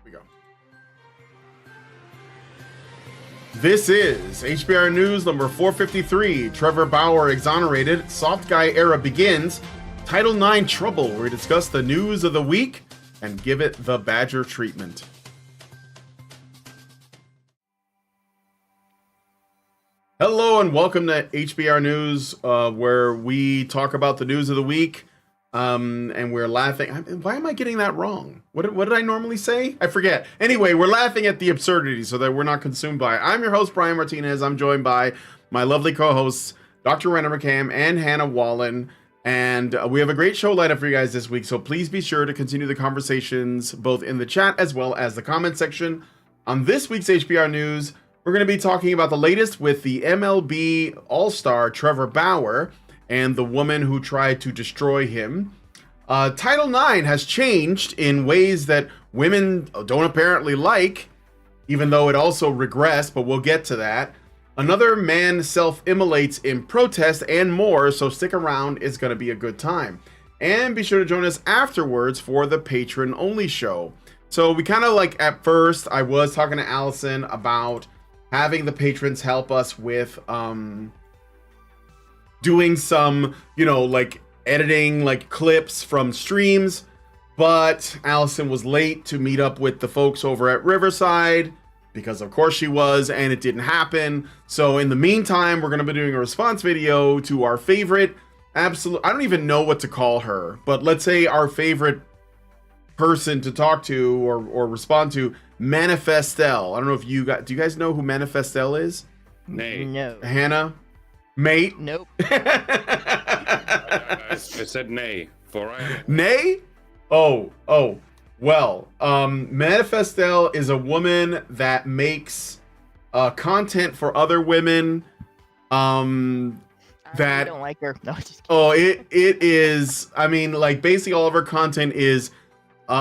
We go. This is HBR News number 453. Trevor Bauer exonerated. Soft guy era begins. Title IX trouble, where we discuss the news of the week and give it the Badger treatment. Hello and welcome to HBR News, where we talk about the news of the week. And we're laughing. Why am I getting that wrong? What did I normally say? I forget. Anyway, we're laughing at the absurdity so that we're not consumed by it. I'm your host, Brian Martinez. I'm joined by my lovely co-hosts, Dr. Renner McCam and Hannah Wallen. And we have a great show lined up for you guys this week. So please be sure to continue the conversations both in the chat as well as the comment section. On this week's HBR News, we're going to be talking about the latest with the MLB All-Star Trevor Bauer and the woman who tried to destroy him. Title IX has changed in ways that women don't apparently like, even though it also regressed, but we'll get to that. Another man self-immolates in protest and more, so stick around, it's gonna be a good time. And be sure to join us afterwards for the patron-only show. So we kind of like, at first, I was talking to Allison about having the patrons help us with, doing some, like editing like clips from streams, but Allison was late to meet up with the folks over at Riverside because of course she was, and it didn't happen. So in the meantime, we're going to be doing a response video to our favorite I don't even know what to call her, but let's say our favorite person to talk to or respond to, Manifestel. I don't know if do you guys know who Manifestel is? Nay. No. Hannah? Mate? Nope. I said nay. Nay? Oh. Well, Manifestel is a woman that makes content for other women. I don't like her. No, just kidding. It is. I mean, like basically all of her content is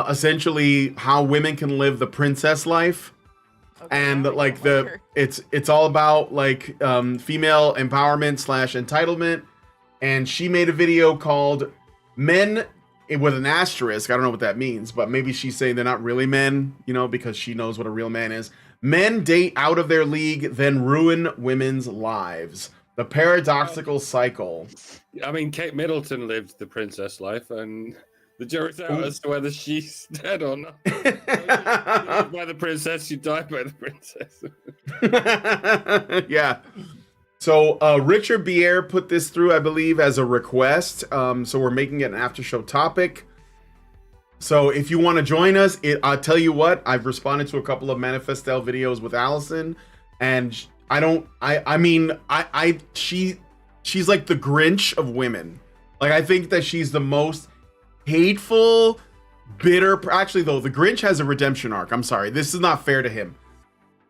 essentially how women can live the princess life. Okay, And I like don't her. it's all about like female empowerment / entitlement. And she made a video called Men with an asterisk. I don't know what that means, but maybe she's saying they're not really men, because she knows what a real man is. Men date out of their league, then ruin women's lives. The paradoxical cycle. I mean, Kate Middleton lived the princess life, and the jury's out as to whether she's dead or not. She lived by the princess, she died by the princess. Yeah. So Richard Bier put this through, I believe, as a request. So we're making it an after show topic. So if you want to join us, I'll tell you what, I've responded to a couple of Manifestel videos with Allison, and she's like the Grinch of women. Like, I think that she's the most hateful, bitter. Actually, though, the Grinch has a redemption arc. I'm sorry, this is not fair to him,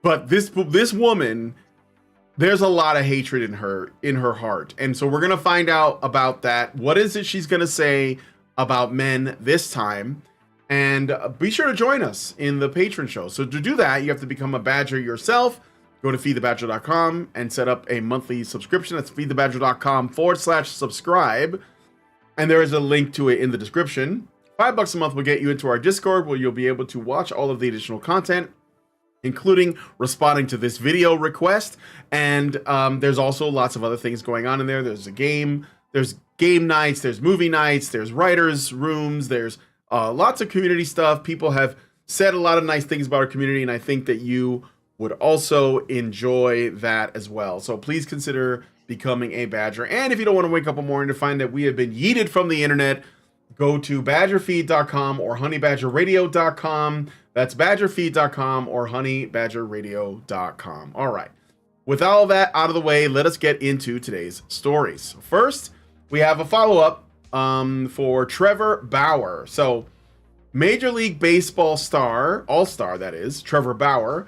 but this woman, there's a lot of hatred in her heart, and so we're gonna find out about that. What is it she's gonna say about men this time? And be sure to join us in the patron show. So to do that, you have to become a Badger yourself. Go to feedthebadger.com and set up a monthly subscription. That's feedthebadger.com/subscribe. And there is a link to it in the description. $5 a month will get you into our Discord, where you'll be able to watch all of the additional content, including responding to this video request. And there's also lots of other things going on in there. There's game nights, there's movie nights, there's writers' rooms, there's lots of community stuff. People have said a lot of nice things about our community, and I think that you would also enjoy that as well. So please consider becoming a Badger. And if you don't want to wake up in the morning to find that we have been yeeted from the internet, go to badgerfeed.com or honeybadgerradio.com. That's badgerfeed.com or honeybadgerradio.com. All right. With all that out of the way, let us get into today's stories. First, we have a follow-up for Trevor Bauer. So, Major League Baseball star, all-star that is, Trevor Bauer,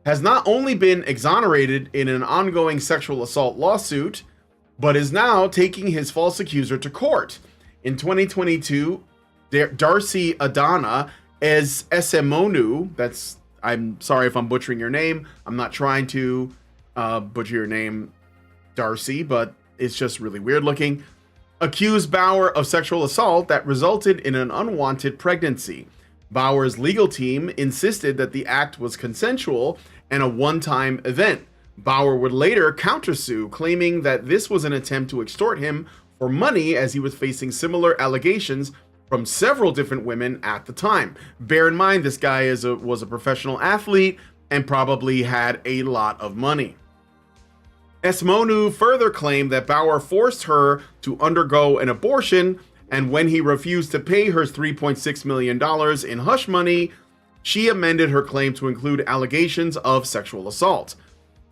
has not only been exonerated in an ongoing sexual assault lawsuit, but is now taking his false accuser to court. In 2022, Darcy Adana as Esemonu, I'm sorry if I'm butchering your name. I'm not trying to butcher your name, Darcy, but it's just really weird looking. Accused Bauer of sexual assault that resulted in an unwanted pregnancy. Bauer's legal team insisted that the act was consensual and a one-time event. Bauer would later countersue, claiming that this was an attempt to extort him for money as he was facing similar allegations from several different women at the time. Bear in mind, this guy was a professional athlete and probably had a lot of money. Esmonu further claimed that Bauer forced her to undergo an abortion, and when he refused to pay her $3.6 million in hush money, she amended her claim to include allegations of sexual assault.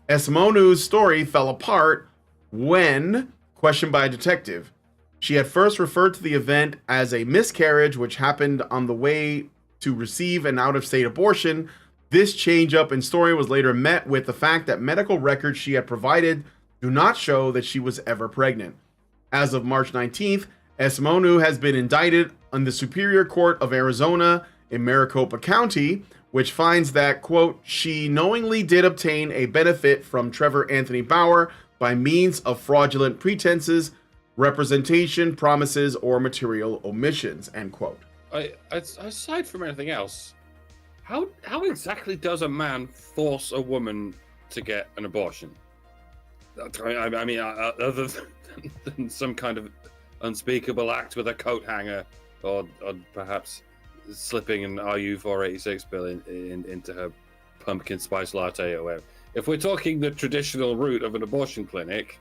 Esmonu's story fell apart when questioned by a detective. She had first referred to the event as a miscarriage, which happened on the way to receive an out-of-state abortion. This change-up in story was later met with the fact that medical records she had provided do not show that she was ever pregnant. As of March 19th, Esmonu has been indicted on the Superior Court of Arizona in Maricopa County, which finds that, quote, she knowingly did obtain a benefit from Trevor Anthony Bauer by means of fraudulent pretenses, representation, promises, or material omissions, end quote. Aside from anything else, how exactly does a man force a woman to get an abortion? I mean, other than some kind of unspeakable act with a coat hanger, or perhaps slipping an RU-486 bill into her pumpkin spice latte or whatever. If we're talking the traditional route of an abortion clinic,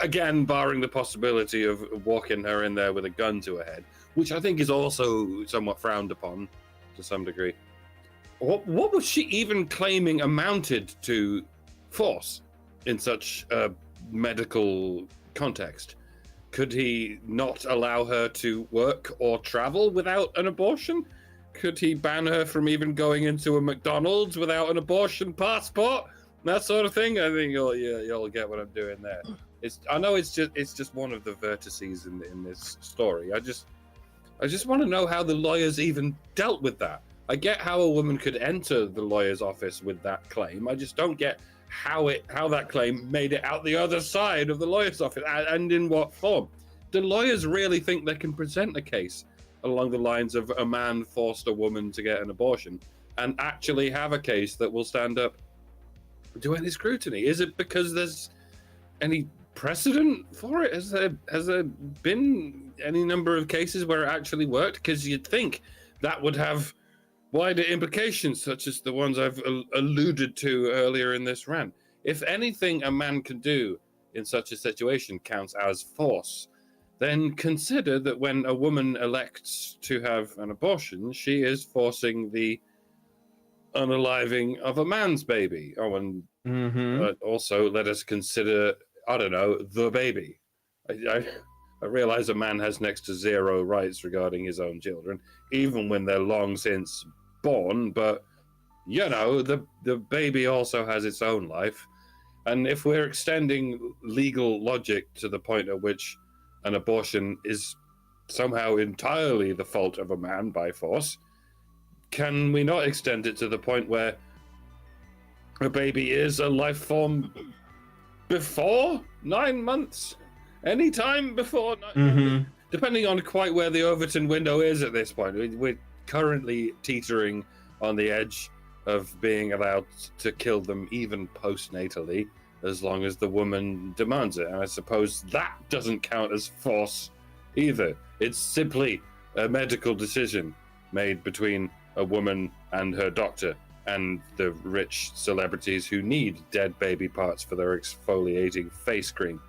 again, barring the possibility of walking her in there with a gun to her head, which I think is also somewhat frowned upon to some degree, what was she even claiming amounted to force in such a medical context? Could he not allow her to work or travel without an abortion? Could he ban her from even going into a McDonald's without an abortion passport? That sort of thing. I think you'll get what I'm doing there. I know it's just one of the vertices in this story. I just want to know how the lawyers even dealt with that. I get how a woman could enter the lawyer's office with that claim. I just don't get how that claim made it out the other side of the lawyer's office, and in what form. Do lawyers really think they can present a case along the lines of a man forced a woman to get an abortion and actually have a case that will stand up to any scrutiny? Is it because there's any precedent for it? Has there been any number of cases where it actually worked? Because you'd think that would have wider implications, such as the ones I've alluded to earlier in this rant. If anything a man can do in such a situation counts as force, then consider that when a woman elects to have an abortion, she is forcing the unaliving of a man's baby. Oh, and also let us consider, I don't know, the baby. I realize a man has next to zero rights regarding his own children, even when they're long since born, but you know, the baby also has its own life. And if we're extending legal logic to the point at which an abortion is somehow entirely the fault of a man by force, can we not extend it to the point where a baby is a life form before 9 months? Anytime before 9 months? Depending on quite where the Overton window is at this point. We're currently teetering on the edge of being allowed to kill them even postnatally, as long as the woman demands it. And I suppose that doesn't count as force either. It's simply a medical decision made between a woman and her doctor and the rich celebrities who need dead baby parts for their exfoliating face cream.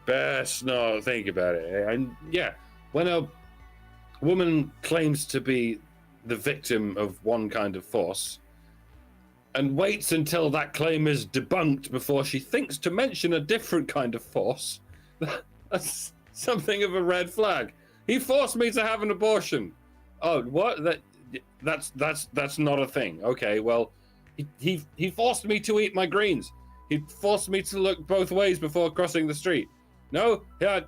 Best not think about it. And yeah, when a woman claims to be the victim of one kind of force and waits until that claim is debunked before she thinks to mention a different kind of force, that's something of a red flag. He forced me to have an abortion. Oh, what? That's not a thing. Okay, well, he forced me to eat my greens. He forced me to look both ways before crossing the street. No,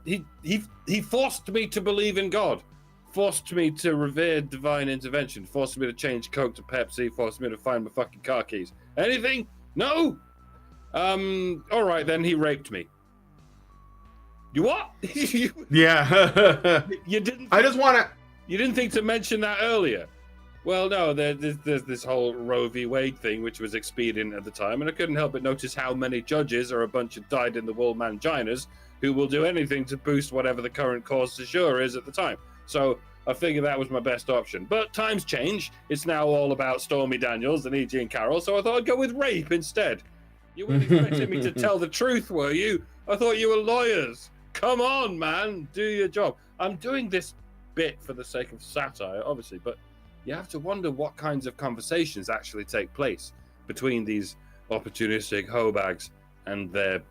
he forced me to believe in God, forced me to revere divine intervention, forced me to change Coke to Pepsi, forced me to find my fucking car keys. Anything? No. All right, then he raped me. You what? Yeah. You didn't. I just want to. You didn't think to mention that earlier. Well, no, there's this whole Roe v. Wade thing, which was expedient at the time, and I couldn't help but notice how many judges are a bunch of dyed-in-the-wool manginas who will do anything to boost whatever the current cause du jour is at the time. So I figured that was my best option. But times change. It's now all about Stormy Daniels and E.G. and Carroll, so I thought I'd go with rape instead. You weren't expecting me to tell the truth, were you? I thought you were lawyers. Come on, man. Do your job. I'm doing this bit for the sake of satire, obviously, but you have to wonder what kinds of conversations actually take place between these opportunistic hobags and their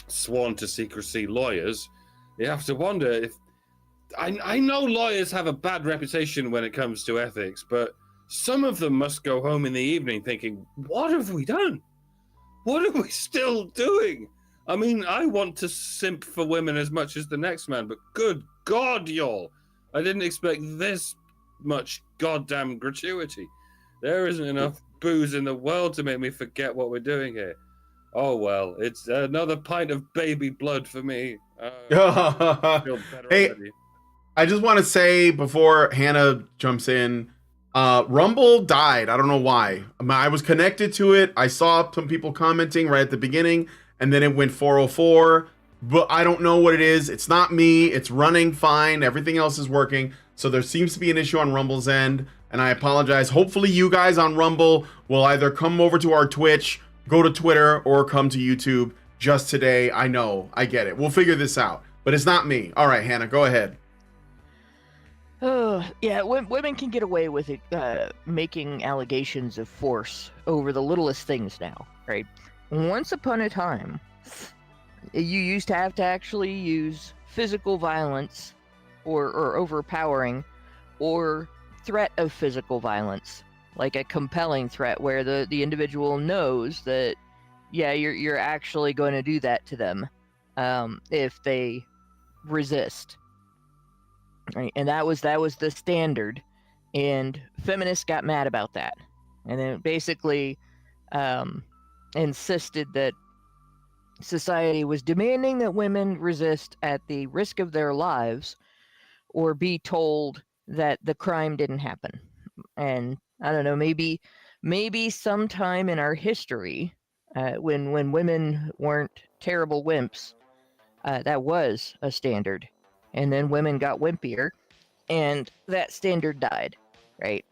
sworn to secrecy lawyers. You have to wonder if... I know lawyers have a bad reputation when it comes to ethics, but some of them must go home in the evening thinking, what have we done? What are we still doing? I mean, I want to simp for women as much as the next man, but good God, y'all. I didn't expect this much goddamn gratuity. There isn't enough booze in the world to make me forget what we're doing here. Oh, well, it's another pint of baby blood for me. I feel better already. I just want to say before Hannah jumps in, Rumble died. I don't know why. I was connected to it. I saw some people commenting right at the beginning, and then it went 404. But I don't know what it is. It's not me. It's running fine. Everything else is working. So there seems to be an issue on Rumble's end, and I apologize. Hopefully you guys on Rumble will either come over to our Twitch, go to Twitter, or come to YouTube just today. I know. I get it. We'll figure this out. But it's not me. All right, Hannah, go ahead. Oh, yeah, women can get away with it, making allegations of force over the littlest things now, right? Once upon a time, you used to have to actually use physical violence or overpowering or threat of physical violence, like a compelling threat where the individual knows that, yeah, you're actually going to do that to them if they resist. Right? And that was the standard, and feminists got mad about that, and then basically insisted that society was demanding that women resist at the risk of their lives or be told that the crime didn't happen. And I don't know, maybe sometime in our history, when women weren't terrible wimps, that was a standard. And then women got wimpier, and that standard died, right?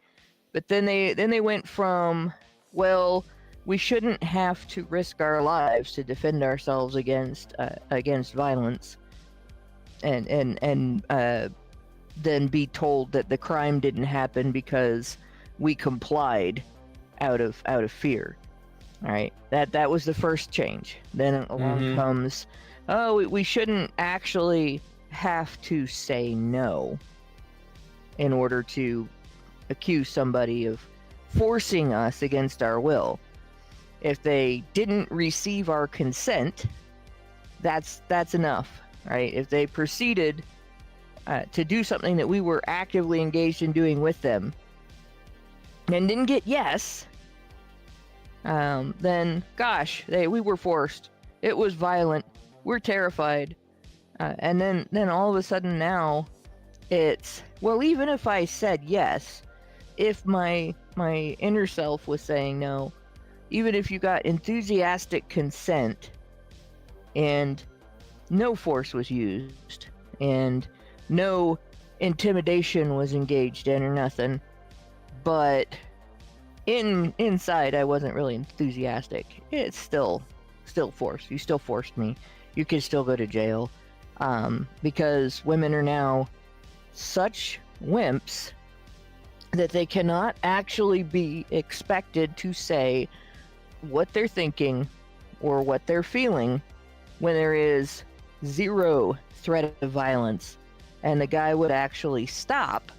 But then they went from, well, we shouldn't have to risk our lives to defend ourselves against violence, and then be told that the crime didn't happen because we complied out of fear. All right, that was the first change. Then along comes, oh, we shouldn't actually have to say no in order to accuse somebody of forcing us against our will. If they didn't receive our consent, that's enough, right? If they proceeded to do something that we were actively engaged in doing with them and didn't get yes, then gosh, we were forced. It was violent. We're terrified. And then all of a sudden now it's, well, even if I said yes, if my inner self was saying no, even if you got enthusiastic consent and no force was used and no intimidation was engaged in or nothing, but inside I wasn't really enthusiastic, it's still force. You still forced me. You could still go to jail. Because women are now such wimps that they cannot actually be expected to say what they're thinking or what they're feeling when there is zero threat of violence, and the guy would actually stop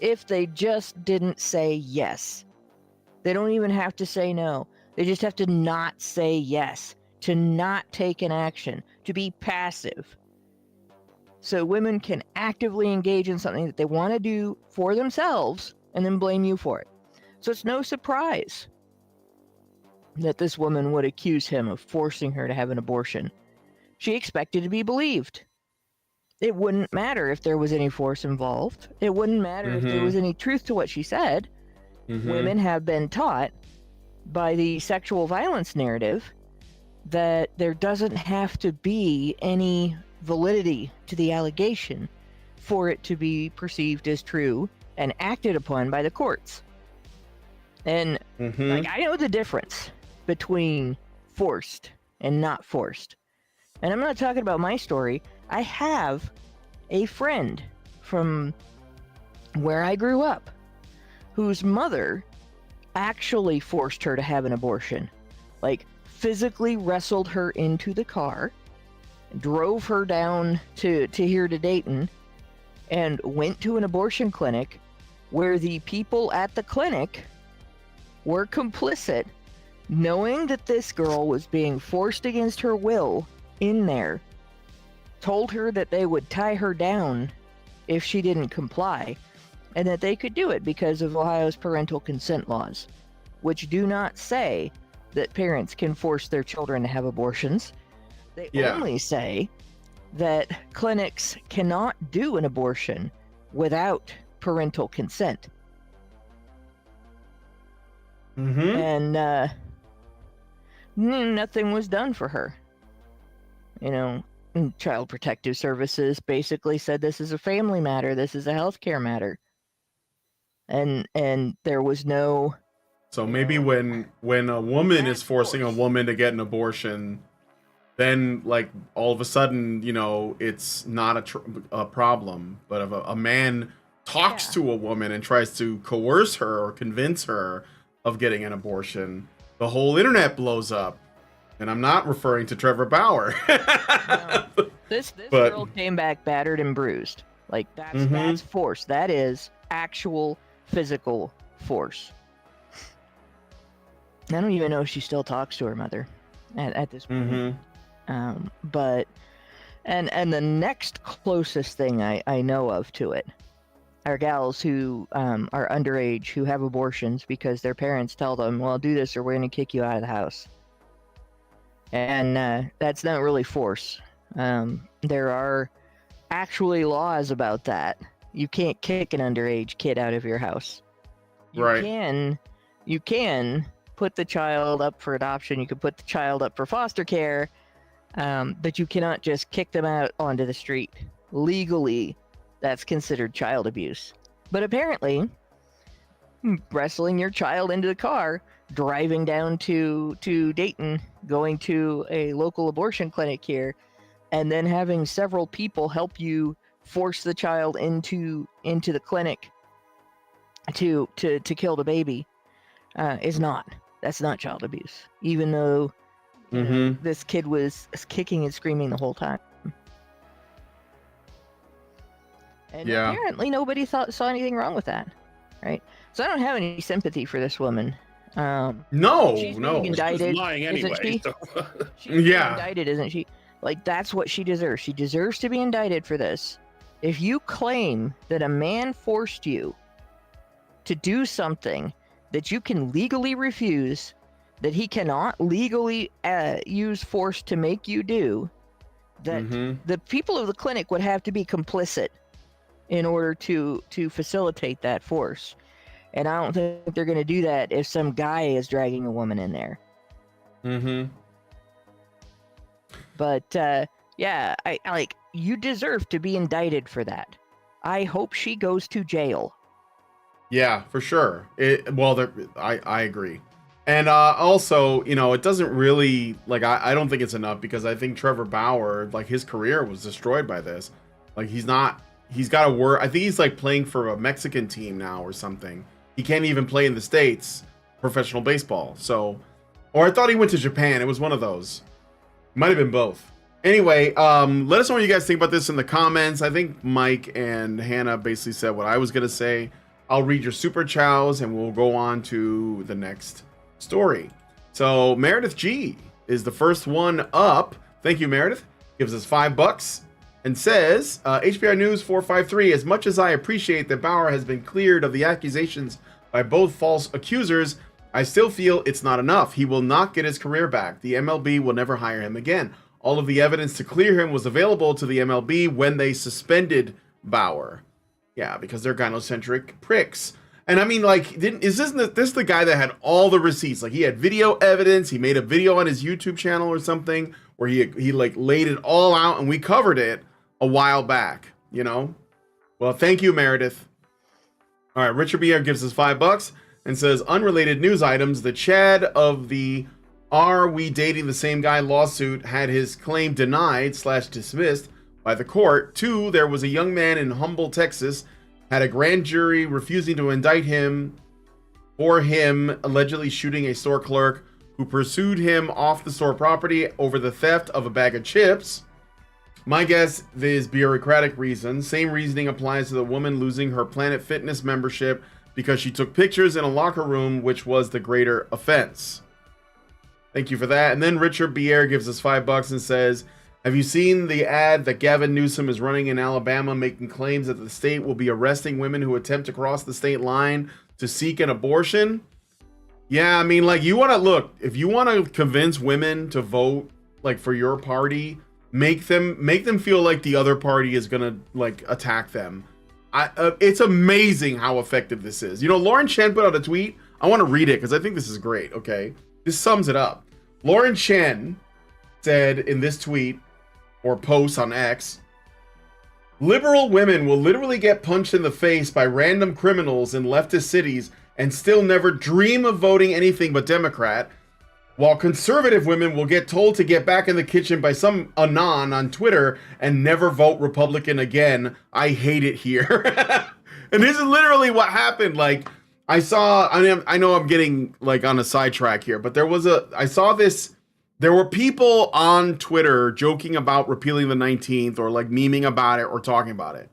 if they just didn't say yes. They don't even have to say no. They just have to not say yes, to not take an action, to be passive. So women can actively engage in something that they want to do for themselves and then blame you for it. So it's no surprise that this woman would accuse him of forcing her to have an abortion. She expected to be believed. it wouldn't matter if there was any force involved. It wouldn't matter if there was any truth to what she said. Women have been taught by the sexual violence narrative that there doesn't have to be any validity to the allegation for it to be perceived as true and acted upon by the courts. And like, I know the difference between forced and not forced. And I'm not talking about my story. I have a friend from where I grew up whose mother actually forced her to have an abortion. Like, physically wrestled her into the car, drove her down to here to Dayton, and went to an abortion clinic where the people at the clinic were complicit, knowing that this girl was being forced against her will in there, told her that they would tie her down if she didn't comply, and that they could do it because of Ohio's parental consent laws, which do not say that parents can force their children to have abortions. They only say that clinics cannot do an abortion without parental consent. And nothing was done for her. You know, Child Protective Services basically said this is a family matter, this is a healthcare matter. And there was no... So maybe when a woman is forcing a woman to get an abortion, then like all of a sudden, you know, it's not a problem. But if a man talks to a woman and tries to coerce her or convince her of getting an abortion, the whole internet blows up. And I'm not referring to Trevor Bauer. No. This girl came back battered and bruised. Like, that's force. That is actual physical force. I don't even know if she still talks to her mother at this point. But the next closest thing I know of to it are gals who are underage who have abortions because their parents tell them, well, do this or we're going to kick you out of the house. And that's not really force. There are actually laws about that. You can't kick an underage kid out of your house. You can put the child up for adoption. You can put the child up for foster care, but you cannot just kick them out onto the street. Legally, that's considered child abuse. But apparently, wrestling your child into the car, driving down to Dayton, going to a local abortion clinic here, and then having several people help you force the child into the clinic to kill the baby that's not child abuse, even though you know, this kid was kicking and screaming the whole time. And apparently nobody saw anything wrong with that, right? So I don't have any sympathy for this woman. She's being indicted, she's lying anyway. Isn't she? So. She's being indicted, isn't she? Like, that's what she deserves. She deserves to be indicted for this. If you claim that a man forced you to do something that you can legally refuse, that he cannot legally use force to make you do, that the people of the clinic would have to be complicit in order to facilitate that force. And I don't think they're going to do that if some guy is dragging a woman in there. But I like, you deserve to be indicted for that. I hope she goes to jail. Yeah, for sure. I agree. And also, you know, it doesn't really, like, I don't think it's enough, because I think Trevor Bauer, like, his career was destroyed by this. Like, he's got to work. I think he's like playing for a Mexican team now or something. He can't even play in the States, professional baseball. So, or I thought he went to Japan. It was one of those. Might have been both. Anyway, let us know what you guys think about this in the comments. I think Mike and Hannah basically said what I was going to say. I'll read your super chows and we'll go on to the next story. So Meredith G is the first one up. Thank you, Meredith. Gives us $5 and says, HBR News 453, as much as I appreciate that Bauer has been cleared of the accusations by both false accusers, I still feel it's not enough. He will not get his career back. The MLB will never hire him again. all of the evidence to clear him was available to the MLB when they suspended Bauer. Yeah, because they're gynocentric pricks. And I mean, like, isn't this the guy that had all the receipts? Like, he had video evidence. He made a video on his YouTube channel or something where he like laid it all out, and we covered it a while back. You know. Well, thank you, Meredith. All right, Richard BR gives us $5 and says, unrelated news items. The Chad of the "Are We Dating the Same Guy" lawsuit had his claim denied/dismissed by the court. 2, there was a young man in Humble, Texas, had a grand jury refusing to indict him for him allegedly shooting a store clerk who pursued him off the store property over the theft of a bag of chips. My guess is bureaucratic reasons. Same reasoning applies to the woman losing her Planet Fitness membership because she took pictures in a locker room, which was the greater offense. Thank you for that. And then Richard Bier gives us $5 and says, have you seen the ad that Gavin Newsom is running in Alabama, making claims that the state will be arresting women who attempt to cross the state line to seek an abortion? Yeah, I mean, like, you want to look, if you want to convince women to vote, like, for your party, make them feel like the other party is gonna, like, attack them. It's amazing how effective this is. You know, Lauren Chen put out a tweet. I want to read it because I think this is great. Okay, this sums it up. Lauren Chen said in this tweet or post on X, liberal women will literally get punched in the face by random criminals in leftist cities and still never dream of voting anything but Democrat, while conservative women will get told to get back in the kitchen by some anon on Twitter and never vote Republican again. I hate it here. And this is literally what happened. Like, I know I'm getting like on a sidetrack here, but I saw this. There were people on Twitter joking about repealing the 19th or like memeing about it or talking about it.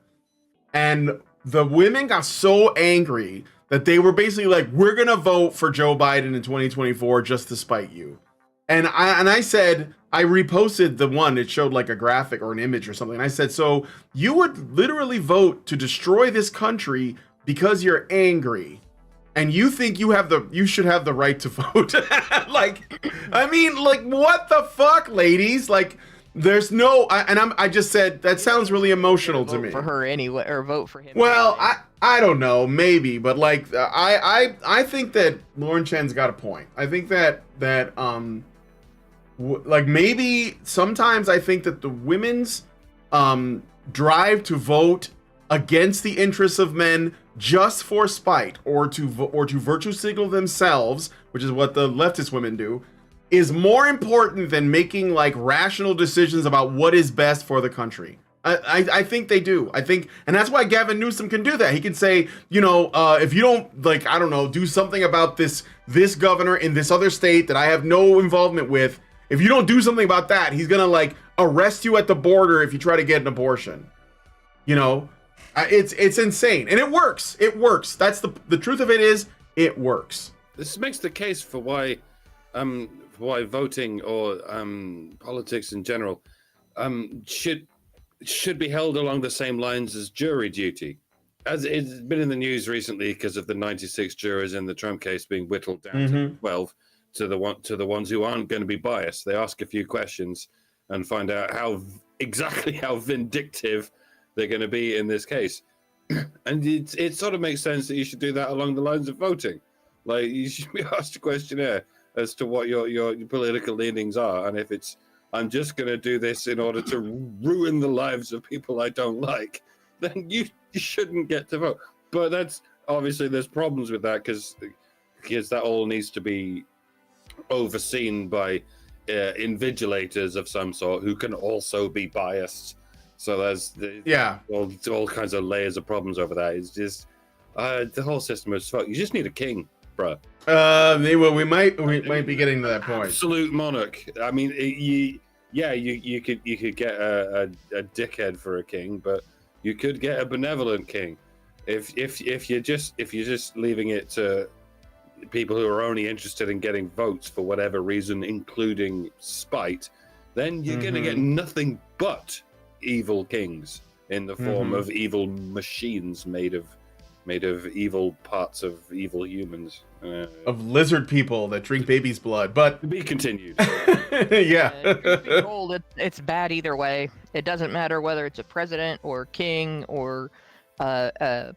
And the women got so angry that they were basically like, we're going to vote for Joe Biden in 2024 just to spite you. And I said, I reposted the one, it showed like a graphic or an image or something. And I said, so you would literally vote to destroy this country because you're angry. And you think you should have the right to vote. Like, I mean, like, what the fuck, ladies? Like, there's no, I just said, that sounds really emotional to me. For her anyway, or vote for him. Well, anyway. I don't know, maybe, but like, I think that Lauren Chen's got a point. I think that like, maybe sometimes I think that the women's drive to vote against the interests of men just for spite or to virtue signal themselves, which is what the leftist women do, is more important than making like rational decisions about what is best for the country. I think they do. I think, and that's why Gavin Newsom can do that. He can say, you know, if you don't, like, I don't know, do something about this governor in this other state that I have no involvement with, if you don't do something about that, he's gonna like arrest you at the border if you try to get an abortion. You know, it's insane, and it works. It works. That's the truth of it is, it works. This makes the case for why voting or politics in general should be held along the same lines as jury duty. As it's been in the news recently because of the 96 jurors in the Trump case being whittled down to 12 to the ones who aren't going to be biased. They ask a few questions and find out how vindictive they're going to be in this case. And it sort of makes sense that you should do that along the lines of voting. Like, you should be asked a questionnaire as to what your political leanings are, and if it's, I'm just going to do this in order to ruin the lives of people I don't like, then you shouldn't get to vote. But that's obviously, there's problems with that because that all needs to be overseen by invigilators of some sort who can also be biased. So there's all kinds of layers of problems over that. It's just the whole system is fucked. You just need a king, bro. We might be getting to that point. Absolute monarch. I mean, you could get a dickhead for a king, but you could get a benevolent king. If you're just leaving it to people who are only interested in getting votes for whatever reason, including spite, then you're going to get nothing but evil kings in the form of evil machines made of made of evil parts of evil humans. Of lizard people that drink baby's blood, but To be continued. yeah. Truth be told, it's bad either way. It doesn't matter whether it's a president or king or a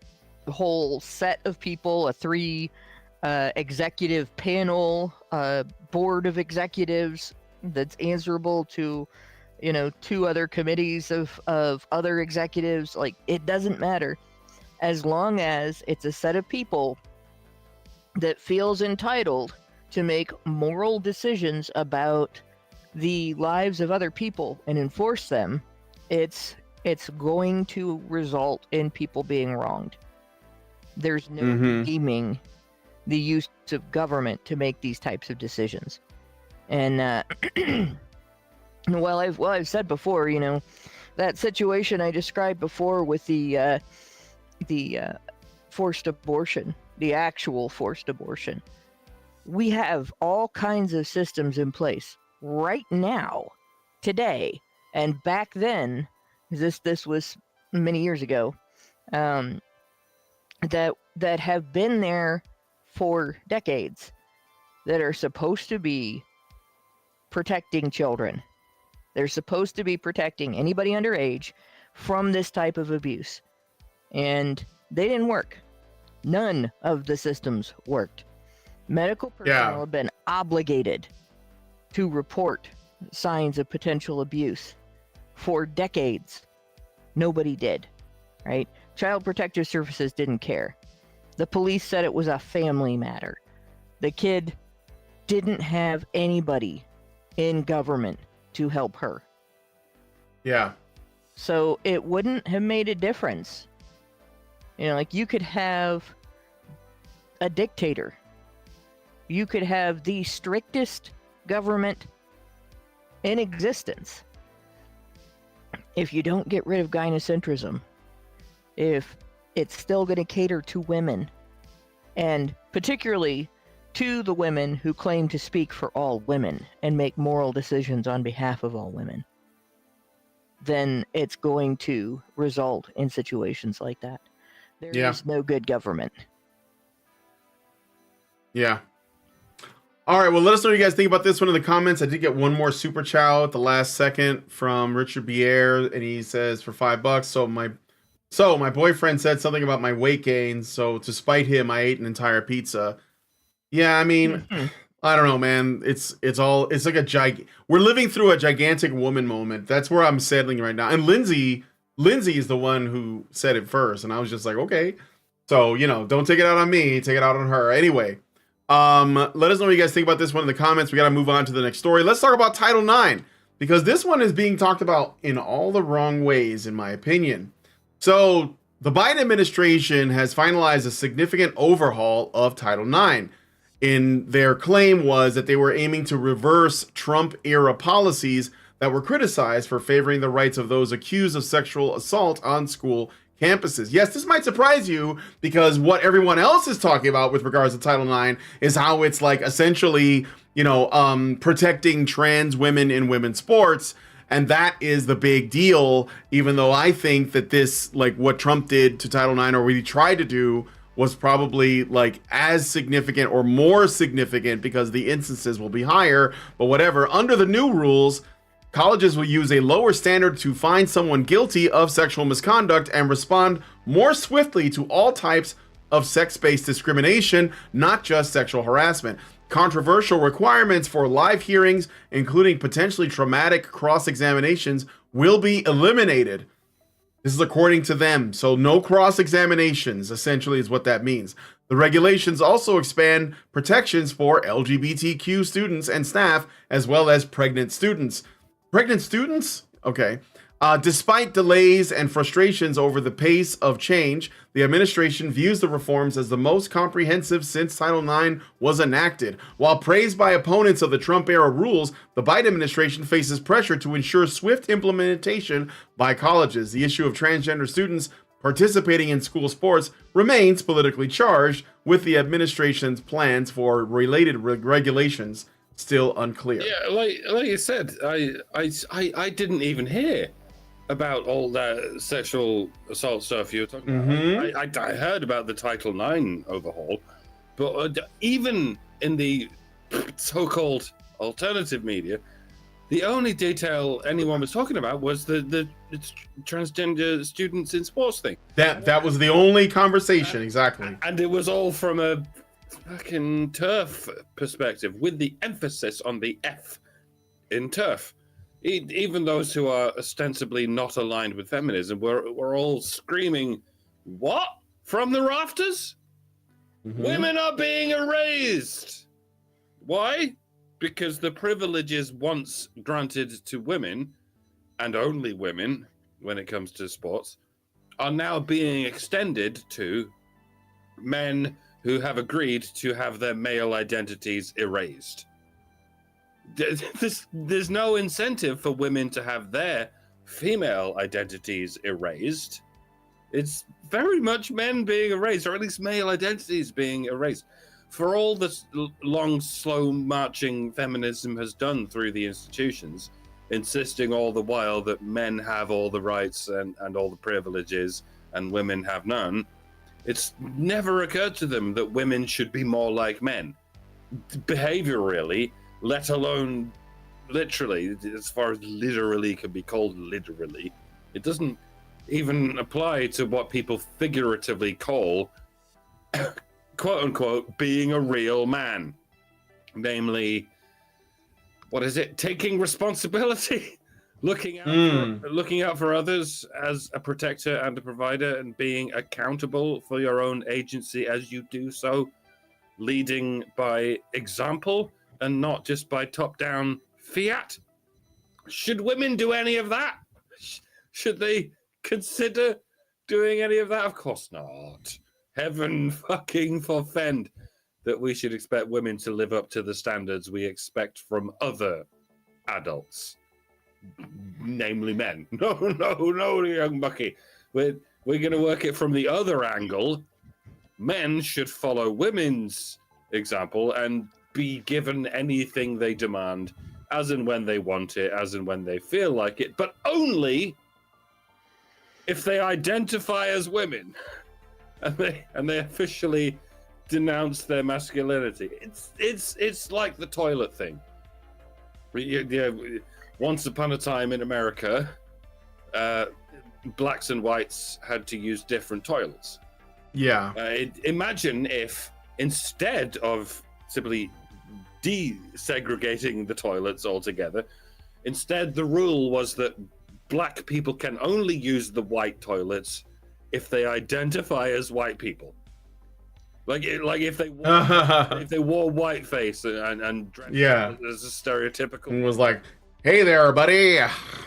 whole set of people, a 3 executive panel, board of executives that's answerable to, 2 other committees of other executives. Like, it doesn't matter. As long as it's a set of people that feels entitled to make moral decisions about the lives of other people and enforce them, it's going to result in people being wronged. There's no redeeming the use of government to make these types of decisions. And well, I've said before, that situation I described before with the forced abortion, the actual forced abortion. We have all kinds of systems in place right now, today, and back then, this was many years ago, that have been there for decades, that are supposed to be protecting children. They're supposed to be protecting anybody underage from this type of abuse. And they didn't work. None of the systems worked. Medical personnel have been obligated to report signs of potential abuse for decades. Nobody did, right? Child Protective Services didn't care. The police said it was a family matter. The kid didn't have anybody in government to help her. Yeah. So it wouldn't have made a difference. Like, you could have a dictator. You could have the strictest government in existence. If you don't get rid of gynocentrism, if it's still going to cater to women, and particularly to the women who claim to speak for all women and make moral decisions on behalf of all women, then it's going to result in situations like that. There is no good government. Yeah. All right, well, let us know what you guys think about this one in the comments. I did get one more super chow at the last second from Richard Bier, and he says for $5. So my boyfriend said something about my weight gain, so to spite him, I ate an entire pizza. Yeah, I mean, I don't know, man. It's like we're living through a gigantic woman moment. That's where I'm settling right now. And Lindsay is the one who said it first, and I was just like, okay. So, don't take it out on me, take it out on her. Anyway, let us know what you guys think about this one in the comments. We got to move on to the next story. Let's talk about Title IX, because this one is being talked about in all the wrong ways, in my opinion. So the Biden administration has finalized a significant overhaul of Title IX. In their claim was that they were aiming to reverse Trump-era policies that were criticized for favoring the rights of those accused of sexual assault on school campuses. Yes, this might surprise you, because what everyone else is talking about with regards to Title IX is how it's like essentially, protecting trans women in women's sports. And that is the big deal, even though I think that this, like what Trump did to Title IX, or what he tried to do, was probably like as significant or more significant, because the instances will be higher. But whatever, under the new rules, colleges will use a lower standard to find someone guilty of sexual misconduct and respond more swiftly to all types of sex-based discrimination, not just sexual harassment. Controversial requirements for live hearings, including potentially traumatic cross-examinations, will be eliminated. This is according to them. So no cross-examinations, essentially, is what that means. The regulations also expand protections for LGBTQ students and staff, as well as pregnant students. Pregnant students? Okay. Despite delays and frustrations over the pace of change, the administration views the reforms as the most comprehensive since Title IX was enacted. While praised by opponents of the Trump-era rules, the Biden administration faces pressure to ensure swift implementation by colleges. The issue of transgender students participating in school sports remains politically charged, with the administration's plans for related regulations still unclear. Yeah, like you said, I didn't even hear about all that sexual assault stuff you were talking about. I heard about the Title IX overhaul, but even in the so-called alternative media, the only detail anyone was talking about was the transgender students in sports thing. That was the only conversation, exactly. And it was all from a fucking turf perspective, with the emphasis on the F in turf. Even those who are ostensibly not aligned with feminism were all screaming, "What? From the rafters? Women are being erased." Why? Because the privileges once granted to women, and only women when it comes to sports, are now being extended to men who have agreed to have their male identities erased. There's no incentive for women to have their female identities erased. It's very much men being erased, or at least male identities being erased. For all the long, slow marching feminism has done through the institutions, insisting all the while that men have all the rights and all the privileges and women have none, it's never occurred to them that women should be more like men. Behaviorally, let alone literally, as far as literally can be called literally. It doesn't even apply to what people figuratively call, quote unquote, being a real man. Namely, what is it? Taking responsibility, looking out for others as a protector and a provider, and being accountable for your own agency as you do so, leading by example and not just by top-down fiat. Should women do any of that? Should they consider doing any of that? Of course not. Heaven fucking forfend that we should expect women to live up to the standards we expect from other adults, namely men. No, young bucky. We're going to work it from the other angle. Men should follow women's example and be given anything they demand, as and when they want it, as and when they feel like it, but only if they identify as women and they officially denounce their masculinity. It's like the toilet thing. Yeah, once upon a time in America, blacks and whites had to use different toilets. Yeah. Imagine if instead of simply desegregating the toilets altogether, instead the rule was that black people can only use the white toilets if they identify as white people. Like if they wore whiteface and dressed as a stereotypical. And was like, "Hey there, buddy.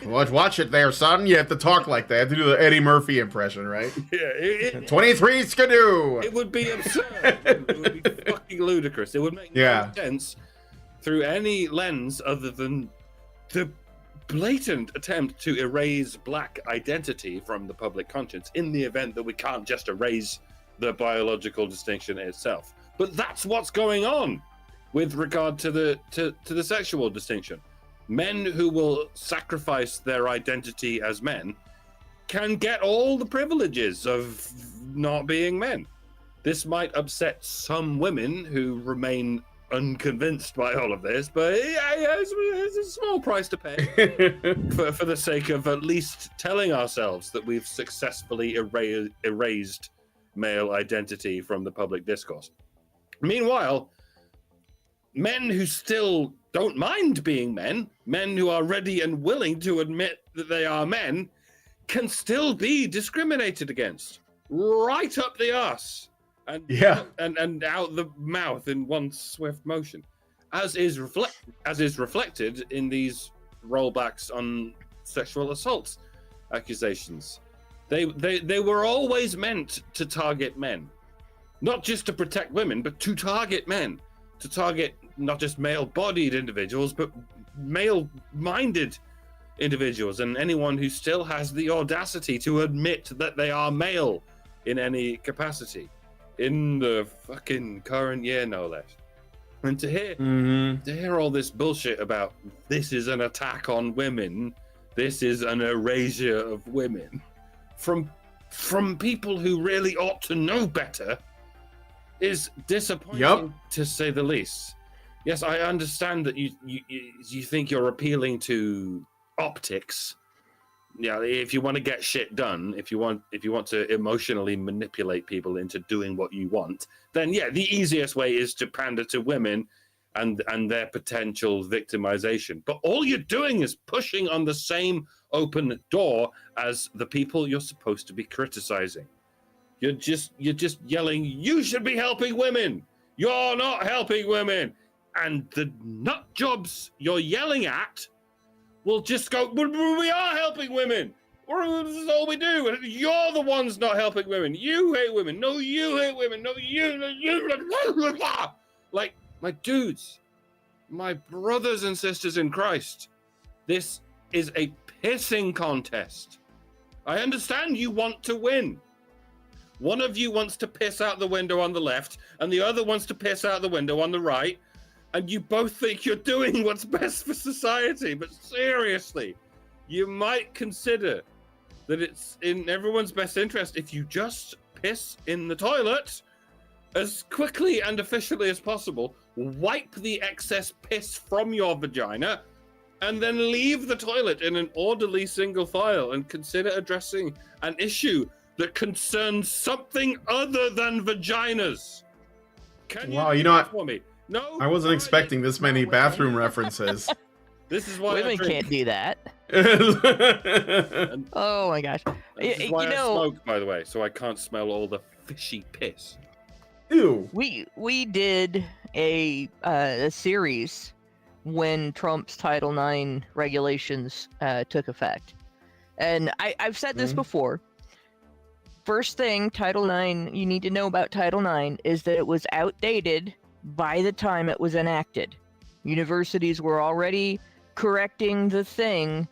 Watch it there, son. You have to talk like that. You have to do the Eddie Murphy impression, right?" Yeah, 23 skidoo. It would be absurd. It would be fucking ludicrous. It would make no sense through any lens other than the blatant attempt to erase black identity from the public conscience in the event that we can't just erase the biological distinction itself. But that's what's going on with regard to the sexual distinction. Men who will sacrifice their identity as men can get all the privileges of not being men. This might upset some women who remain unconvinced by all of this, but it's a small price to pay for the sake of at least telling ourselves that we've successfully erased male identity from the public discourse. Meanwhile, men who still don't mind being men who are ready and willing to admit that they are men, can still be discriminated against right up the arse and out the mouth in one swift motion, as is reflected in these rollbacks on sexual assault accusations. They were always meant to target men, not just to protect women, but to target men, to target not just male-bodied individuals, but male-minded individuals, and anyone who still has the audacity to admit that they are male in any capacity in the fucking current year, no less. And to hear all this bullshit about this is an attack on women This is an erasure of women from people who really ought to know better is disappointing, to say the least. Yes, I understand that you think you're appealing to optics. Yeah, if you want to get shit done, if you want to emotionally manipulate people into doing what you want, then yeah, the easiest way is to pander to women and their potential victimization. But all you're doing is pushing on the same open door as the people you're supposed to be criticizing. You're just yelling, "You should be helping women. You're not helping women." And the nut jobs you're yelling at will just go, "We are helping women. This is all we do. You're the ones not helping women. You hate women. No, you hate women. No, you. Like, my dudes, my brothers and sisters in Christ, this is a pissing contest. I understand you want to win. One of you wants to piss out the window on the left, and the other wants to piss out the window on the right, and you both think you're doing what's best for society. But seriously, you might consider that it's in everyone's best interest if you just piss in the toilet as quickly and efficiently as possible, wipe the excess piss from your vagina, and then leave the toilet in an orderly single file and consider addressing an issue that concerns something other than vaginas. Can you do that for me? No, I wasn't expecting this many bathroom references. This is why women can't do that. And Oh my gosh. this is why I smoke, by the way, so I can't smell all the fishy piss. Ew. We did a series when Trump's Title IX regulations took effect, and I've said this before. First thing, Title IX, you need to know about Title IX is that it was outdated by the time it was enacted. Universities were already correcting the thing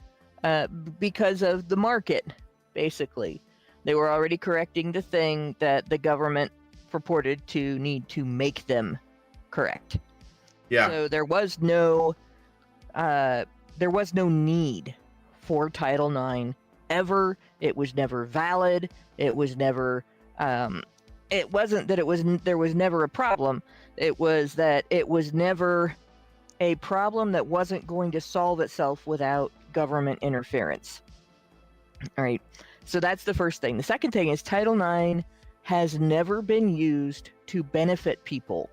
because of the market, basically. They were already correcting the thing that the government purported to need to make them correct. Yeah. So there was no need for Title IX ever. It was never valid. It was never. It wasn't that there was never a problem. It was that it was never a problem that wasn't going to solve itself without government interference. All right. So that's the first thing. The second thing is Title IX has never been used to benefit people.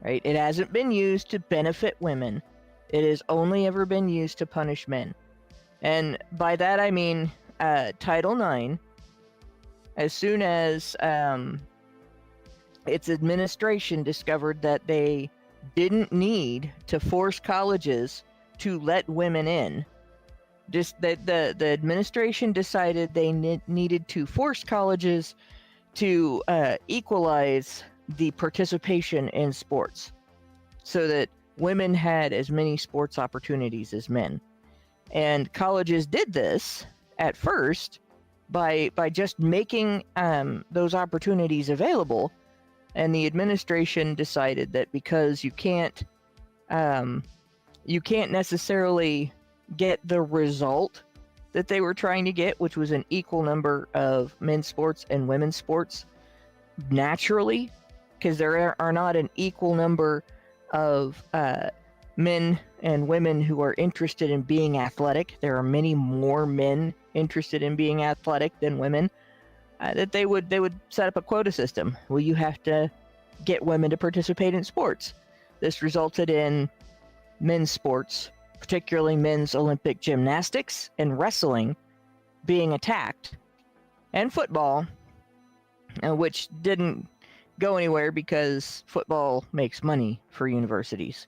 Right? It hasn't been used to benefit women. It has only ever been used to punish men. And by that I mean Title IX, as soon as its administration discovered that they didn't need to force colleges to let women in, just that the administration decided they needed to force colleges to equalize the participation in sports so that women had as many sports opportunities as men. And colleges did this at first by just making those opportunities available. And the administration decided that because you can't necessarily get the result that they were trying to get, which was an equal number of men's sports and women's sports naturally, because there are not an equal number of men and women who are interested in being athletic. There are many more men interested in being athletic than women. That they would set up a quota system. Well, you have to get women to participate in sports. This resulted in men's sports, particularly men's Olympic gymnastics and wrestling, being attacked, and football, which didn't go anywhere because football makes money for universities.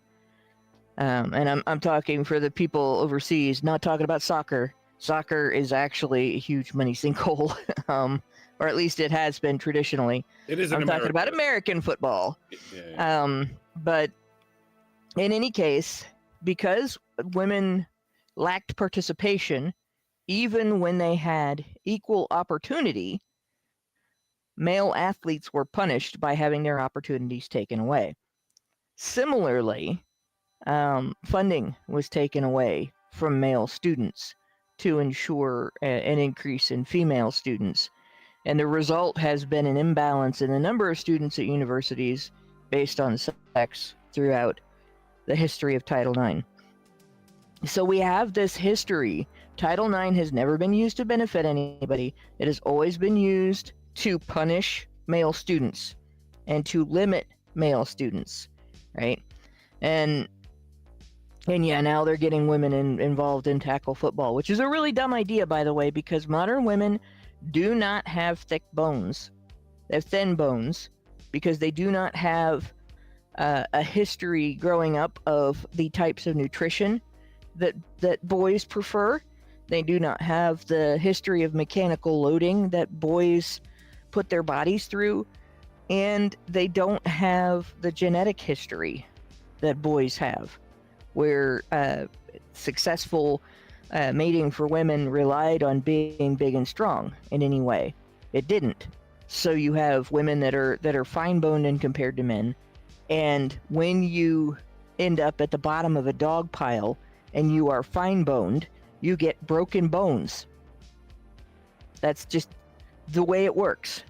And I'm talking for the people overseas, not talking about soccer. Soccer is actually a huge money sinkhole, or at least it has been traditionally. It is. I'm talking about American football. Yeah. But in any case, because women lacked participation, even when they had equal opportunity, male athletes were punished by having their opportunities taken away. Similarly, funding was taken away from male students to ensure an increase in female students. And the result has been an imbalance in the number of students at universities based on sex throughout the history of Title IX. So we have this history. Title IX has never been used to benefit anybody. It has always been used to punish male students and to limit male students, right? And yeah, now they're getting women involved in tackle football, which is a really dumb idea, by the way, because modern women do not have thick bones. They have thin bones because they do not have a history growing up of the types of nutrition that boys prefer. They do not have the history of mechanical loading that boys put their bodies through, and they don't have the genetic history that boys have, where successful mating for women relied on being big and strong in any way. It didn't. So you have women that are fine-boned and compared to men, and when you end up at the bottom of a dog pile and you are fine-boned, you get broken bones. That's just the way it works,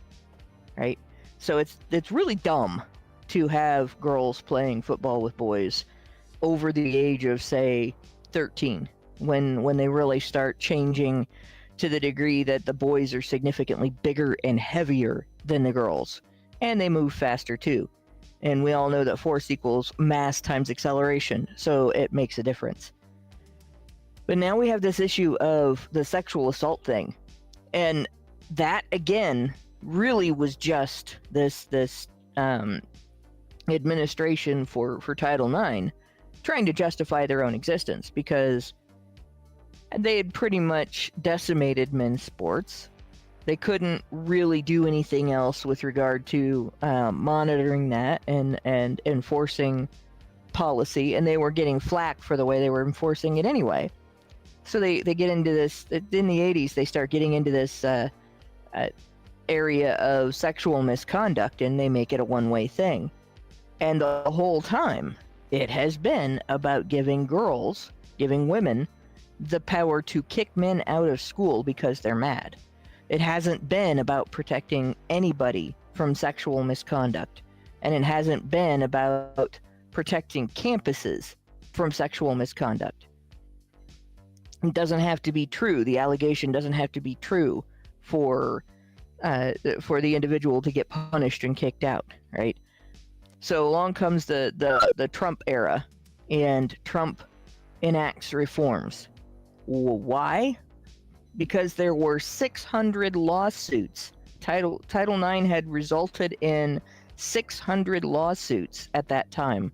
right? So it's really dumb to have girls playing football with boys over the age of, say, 13, when they really start changing to the degree that the boys are significantly bigger and heavier than the girls, and they move faster too. And we all know that force equals mass times acceleration, so it makes a difference. But now we have this issue of the sexual assault thing, and that again really was just this administration for Title IX trying to justify their own existence, because they had pretty much decimated men's sports. They couldn't really do anything else with regard to monitoring that and enforcing policy, and they were getting flack for the way they were enforcing it anyway. So they get into this, in the 80s, they start getting into this area of sexual misconduct, and they make it a one-way thing. And the whole time, it has been about giving women, the power to kick men out of school because they're mad. It hasn't been about protecting anybody from sexual misconduct, and it hasn't been about protecting campuses from sexual misconduct. It doesn't have to be true. The allegation doesn't have to be true for the individual to get punished and kicked out, right? So along comes the Trump era, and Trump enacts reforms. Why? Because there were 600 lawsuits. Title IX had resulted in 600 lawsuits at that time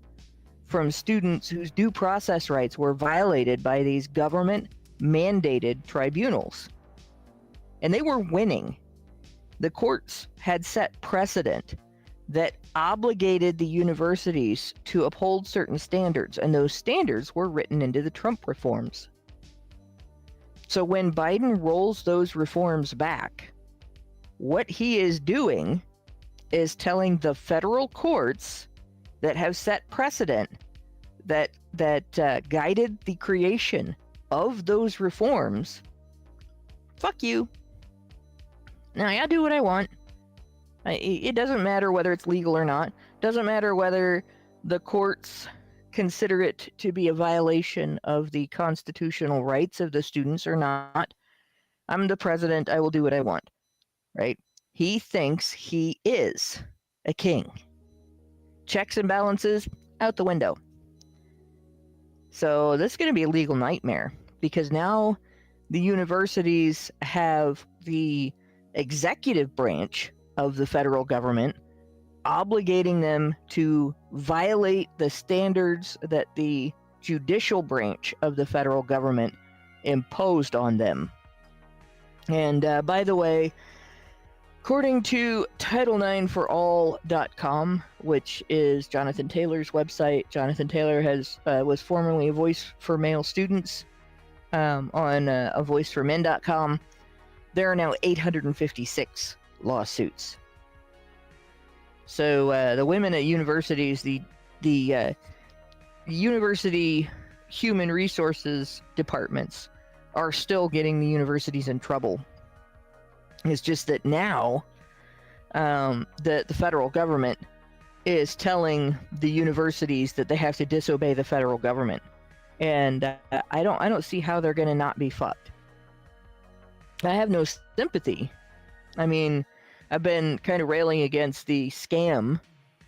from students whose due process rights were violated by these government-mandated tribunals. And they were winning. The courts had set precedent that obligated the universities to uphold certain standards, and those standards were written into the Trump reforms. So when Biden rolls those reforms back, what he is doing is telling the federal courts that have set precedent that guided the creation of those reforms, fuck you. Now, I do what I want. It doesn't matter whether it's legal or not. Doesn't matter whether the courts consider it to be a violation of the constitutional rights of the students or not. I'm the president. I will do what I want, right? He thinks he is a king. Checks and balances out the window. So this is going to be a legal nightmare, because now the universities have the executive branch of the federal government obligating them to violate the standards that the judicial branch of the federal government imposed on them. And by the way, according to Title9forall.com, which is Jonathan Taylor's website, Jonathan Taylor was formerly a voice for male students on avoiceformen.com. There are now 856 lawsuits. So the women at universities, the university human resources departments are still getting the universities in trouble. It's just that now the federal government is telling the universities that they have to disobey the federal government, and I don't see how they're going to not be fucked. I have no sympathy. I mean, I've been kind of railing against the scam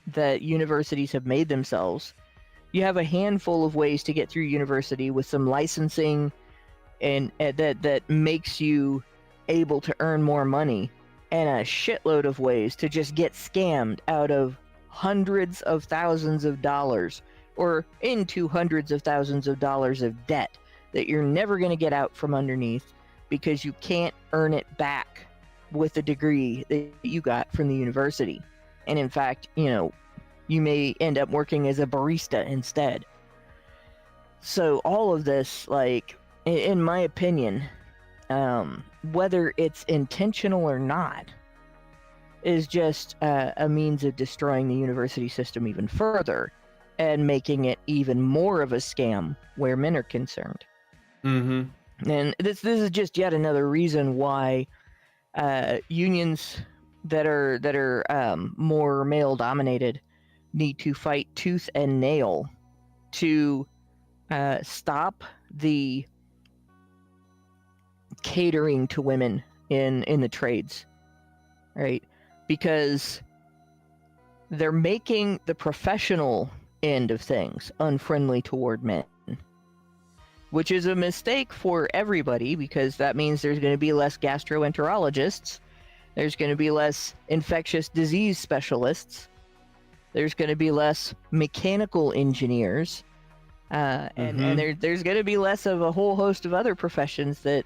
that universities have made themselves. You have a handful of ways to get through university with some licensing, and that makes you able to earn more money, and a shitload of ways to just get scammed out of hundreds of thousands of dollars or into hundreds of thousands of dollars of debt that you're never going to get out from underneath because you can't earn it back with the degree that you got from the university. And in fact, you may end up working as a barista instead. So all of this, like, in my opinion, whether it's intentional or not, is just a means of destroying the university system even further and making it even more of a scam where men are concerned. Mm-hmm. And this is just yet another reason why unions that are more male dominated need to fight tooth and nail to stop the catering to women in the trades, right? Because they're making the professional end of things unfriendly toward men, which is a mistake for everybody, because that means there's going to be less gastroenterologists, there's going to be less infectious disease specialists, there's going to be less mechanical engineers, and there's going to be less of a whole host of other professions that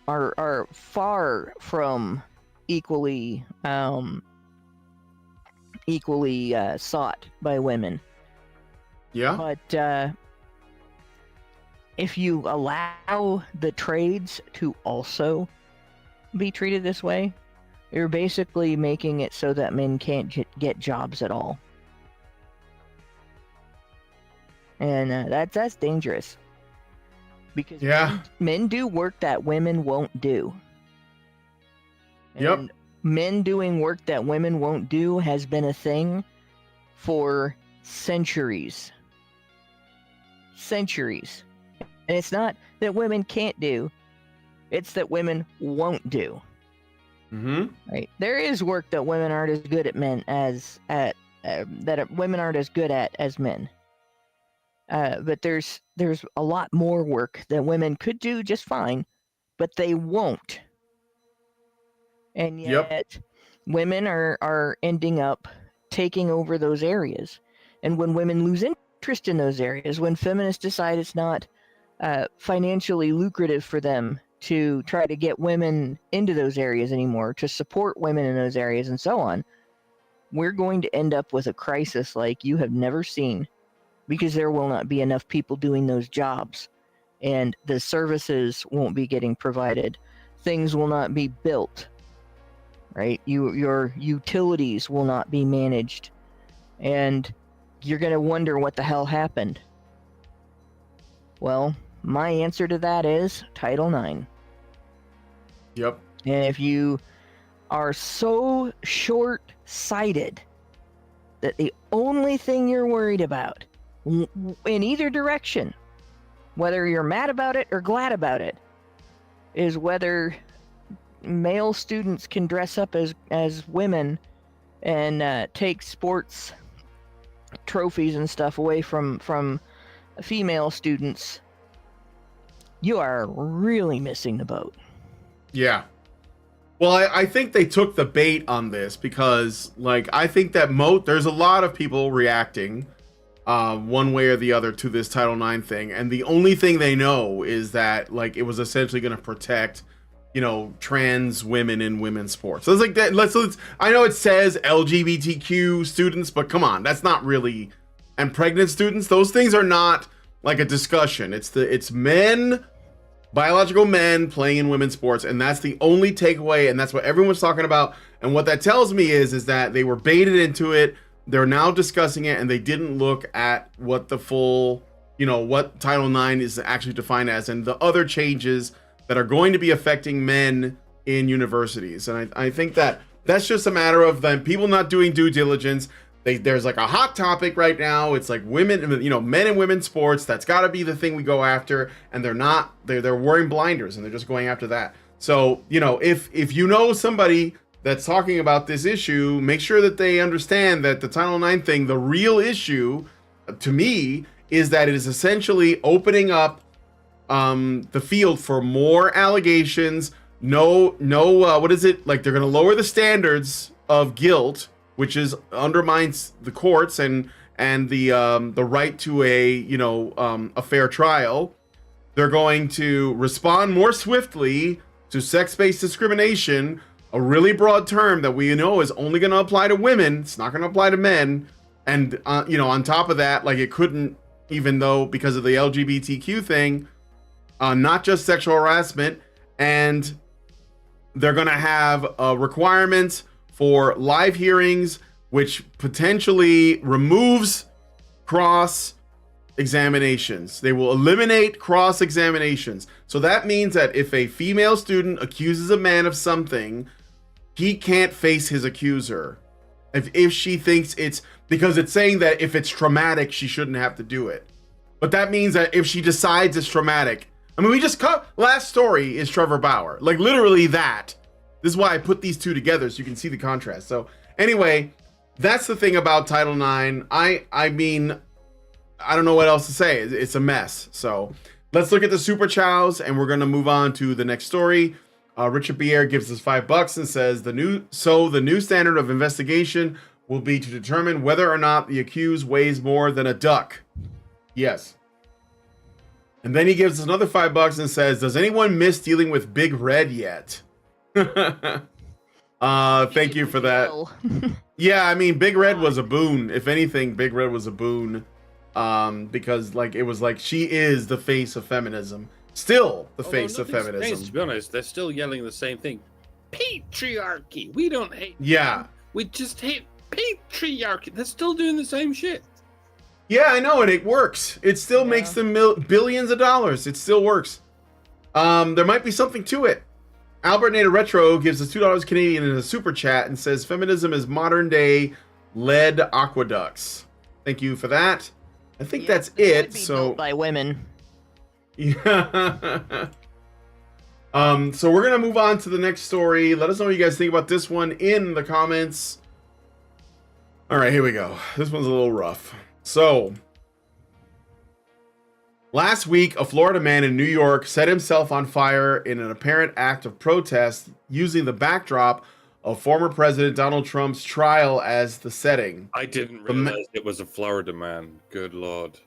are far from equally sought by women. Yeah. But if you allow the trades to also be treated this way, you're basically making it so that men can't get jobs at all. And that's dangerous. Because men do work that women won't do. And men doing work that women won't do has been a thing for centuries. Centuries. And it's not that women can't do, it's that women won't do. Mm-hmm. Right? There is work that women aren't as good at women aren't as good at as men. But there's a lot more work that women could do just fine, but they won't. And yet, women are ending up taking over those areas. And when women lose interest in those areas, when feminists decide it's not financially lucrative for them to try to get women into those areas anymore, to support women in those areas and so on, we're going to end up with a crisis like you have never seen, because there will not be enough people doing those jobs, and the services won't be getting provided. Things will not be built, right? Your utilities will not be managed, and you're going to wonder what the hell happened. Well, my answer to that is Title IX. Yep. And if you are so short-sighted that the only thing you're worried about in either direction, whether you're mad about it or glad about it, is whether male students can dress up as women and take sports trophies and stuff away from female students, you are really missing the boat. Yeah. Well, I think they took the bait on this because, like, I think that there's a lot of people reacting one way or the other to this Title IX thing, and the only thing they know is that, like, it was essentially going to protect, trans women in women's sports. So it's like that. Let's. I know it says LGBTQ students, but come on, that's not really. And pregnant students, those things are not like a discussion. It's men, biological men playing in women's sports, and that's the only takeaway, and that's what everyone's talking about. And what that tells me is that they were baited into it. They're now discussing it, and they didn't look at what the full what Title IX is actually defined as, and the other changes that are going to be affecting men in universities. And I think that's just a matter of them people not doing due diligence. There's like a hot topic right now. It's like women, men and women's sports. That's got to be the thing we go after. And they're wearing blinders and they're just going after that. So, if you know somebody that's talking about this issue, make sure that they understand that the Title IX thing, the real issue to me is that it is essentially opening up the field for more allegations. What is it? Like, they're going to lower the standards of guilt, which undermines the courts and the right to a fair trial. They're going to respond more swiftly to sex-based discrimination, a really broad term that we know is only going to apply to women. It's not going to apply to men. And on top of that, like, it couldn't, even though because of the LGBTQ thing, not just sexual harassment. And they're going to have requirements for live hearings, which potentially removes cross examinations. They will eliminate cross examinations. So that means that if a female student accuses a man of something, he can't face his accuser. If she thinks because it's saying that if it's traumatic, she shouldn't have to do it. But that means that if she decides it's traumatic, we just last story is Trevor Bauer. Like, literally that. This is why I put these two together so you can see the contrast. So anyway, that's the thing about Title IX. I mean, I don't know what else to say. It's a mess. So let's look at the super chows, and we're going to move on to the next story. Richard Pierre gives us $5 and says the new standard of investigation will be to determine whether or not the accused weighs more than a duck. Yes. And then he gives us another $5 and says, does anyone miss dealing with Big Red yet? Thank you for that. Yeah, Big Red was a boon. If anything, Big Red was a boon. Because it was like she is the face of feminism. Still the face of feminism. Changed, to be honest, they're still yelling the same thing. Patriarchy. We don't hate. Yeah. We just hate patriarchy. They're still doing the same shit. Yeah, I know, and it works. It still makes them billions of dollars. It still works. There might be something to it. Albert Nader Retro gives us $2 Canadian in a super chat and says feminism is modern day lead aqueducts. Thank you for that. I think that's it. So built by women. Yeah. So we're gonna move on to the next story. Let us know what you guys think about this one in the comments. All right, here we go. This one's a little rough. So last week, a Florida man in New York set himself on fire in an apparent act of protest using the backdrop of former President Donald Trump's trial as the setting. I didn't realize it was a Florida man. Good Lord.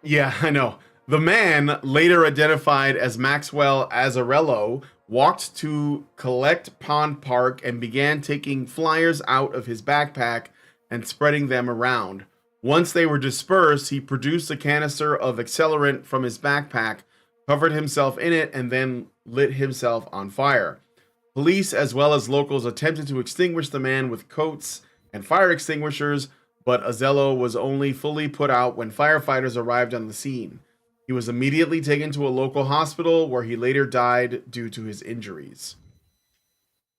Yeah, I know. The man, later identified as Maxwell Azzarello, walked to Collect Pond Park and began taking flyers out of his backpack and spreading them around. Once they were dispersed, he produced a canister of accelerant from his backpack, covered himself in it, and then lit himself on fire. Police, as well as locals, attempted to extinguish the man with coats and fire extinguishers, but Azello was only fully put out when firefighters arrived on the scene. He was immediately taken to a local hospital where he later died due to his injuries.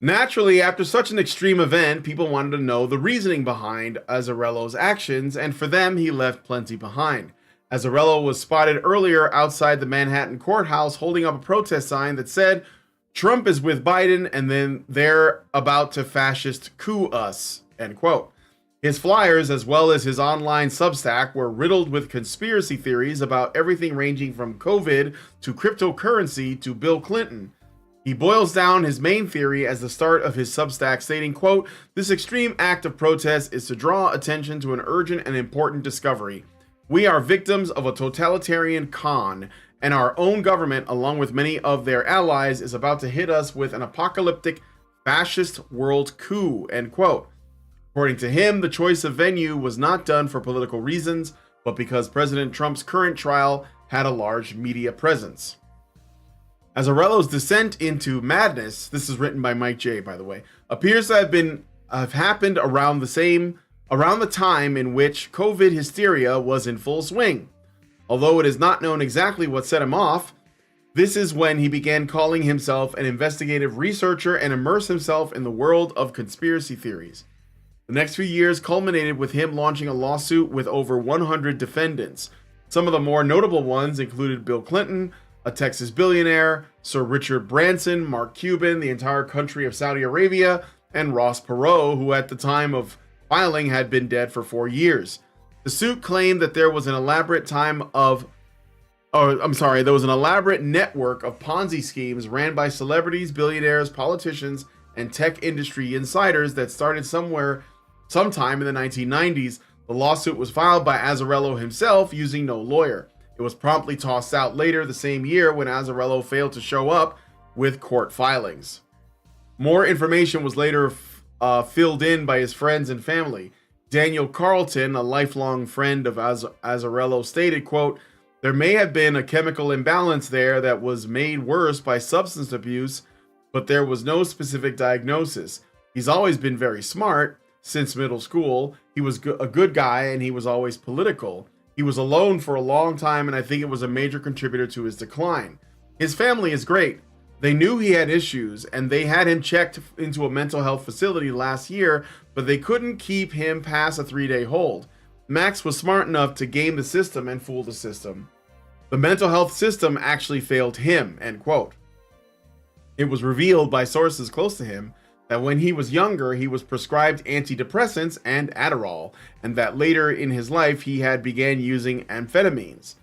Naturally, after such an extreme event, people wanted to know the reasoning behind Azzarello's actions, and for them, he left plenty behind. Azzarello was spotted earlier outside the Manhattan courthouse holding up a protest sign that said, "Trump is with Biden, and then they're about to fascist coup us," end quote. His flyers, as well as his online Substack, were riddled with conspiracy theories about everything ranging from COVID to cryptocurrency to Bill Clinton. He boils down his main theory as the start of his Substack, stating, quote, "This extreme act of protest is to draw attention to an urgent and important discovery. We are victims of a totalitarian con, and our own government, along with many of their allies, is about to hit us with an apocalyptic fascist world coup," end quote. According to him, the choice of venue was not done for political reasons, but because President Trump's current trial had a large media presence. Azzarello's descent into madness, this is written by Mike J, by the way, appears to have happened around the time in which COVID hysteria was in full swing. Although it is not known exactly what set him off, this is when he began calling himself an investigative researcher and immersed himself in the world of conspiracy theories. The next few years culminated with him launching a lawsuit with over 100 defendants. Some of the more notable ones included Bill Clinton, a Texas billionaire, Sir Richard Branson, Mark Cuban, the entire country of Saudi Arabia, and Ross Perot, who at the time of filing had been dead for 4 years. The suit claimed that there was an elaborate network of Ponzi schemes ran by celebrities, billionaires, politicians, and tech industry insiders that started sometime in the 1990s. The lawsuit was filed by Azzarello himself using no lawyer. It was promptly tossed out later the same year when Azzarello failed to show up with court filings. More information was later filled in by his friends and family. Daniel Carlton, a lifelong friend of Azzarello, stated, quote, "There may have been a chemical imbalance there that was made worse by substance abuse, but there was no specific diagnosis. He's always been very smart since middle school. He was a good guy and he was always political. He was alone for a long time and I think it was a major contributor to his decline. His family is great. They knew he had issues and they had him checked into a mental health facility last year, but they couldn't keep him past a 3-day hold. Max was smart enough to game the system and fool the system. The mental health system actually failed him," end quote. It was revealed by sources close to him that when he was younger, he was prescribed antidepressants and Adderall, and that later in his life, he had began using amphetamines.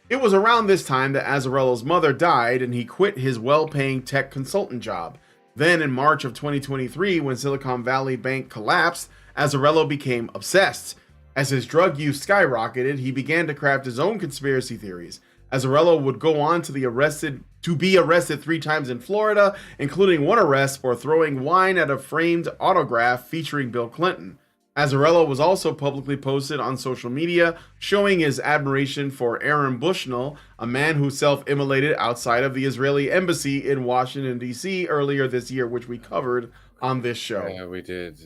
It was around this time that Azzarello's mother died and he quit his well-paying tech consultant job. Then in March of 2023, when Silicon Valley Bank collapsed, Azzarello became obsessed. As his drug use skyrocketed, he began to craft his own conspiracy theories. Azzarello would go on to be arrested 3 times in Florida, including one arrest for throwing wine at a framed autograph featuring Bill Clinton. Azzarello was also publicly posted on social media, showing his admiration for Aaron Bushnell, a man who self-immolated outside of the Israeli embassy in Washington, D.C. earlier this year, which we covered on this show. Yeah, we did.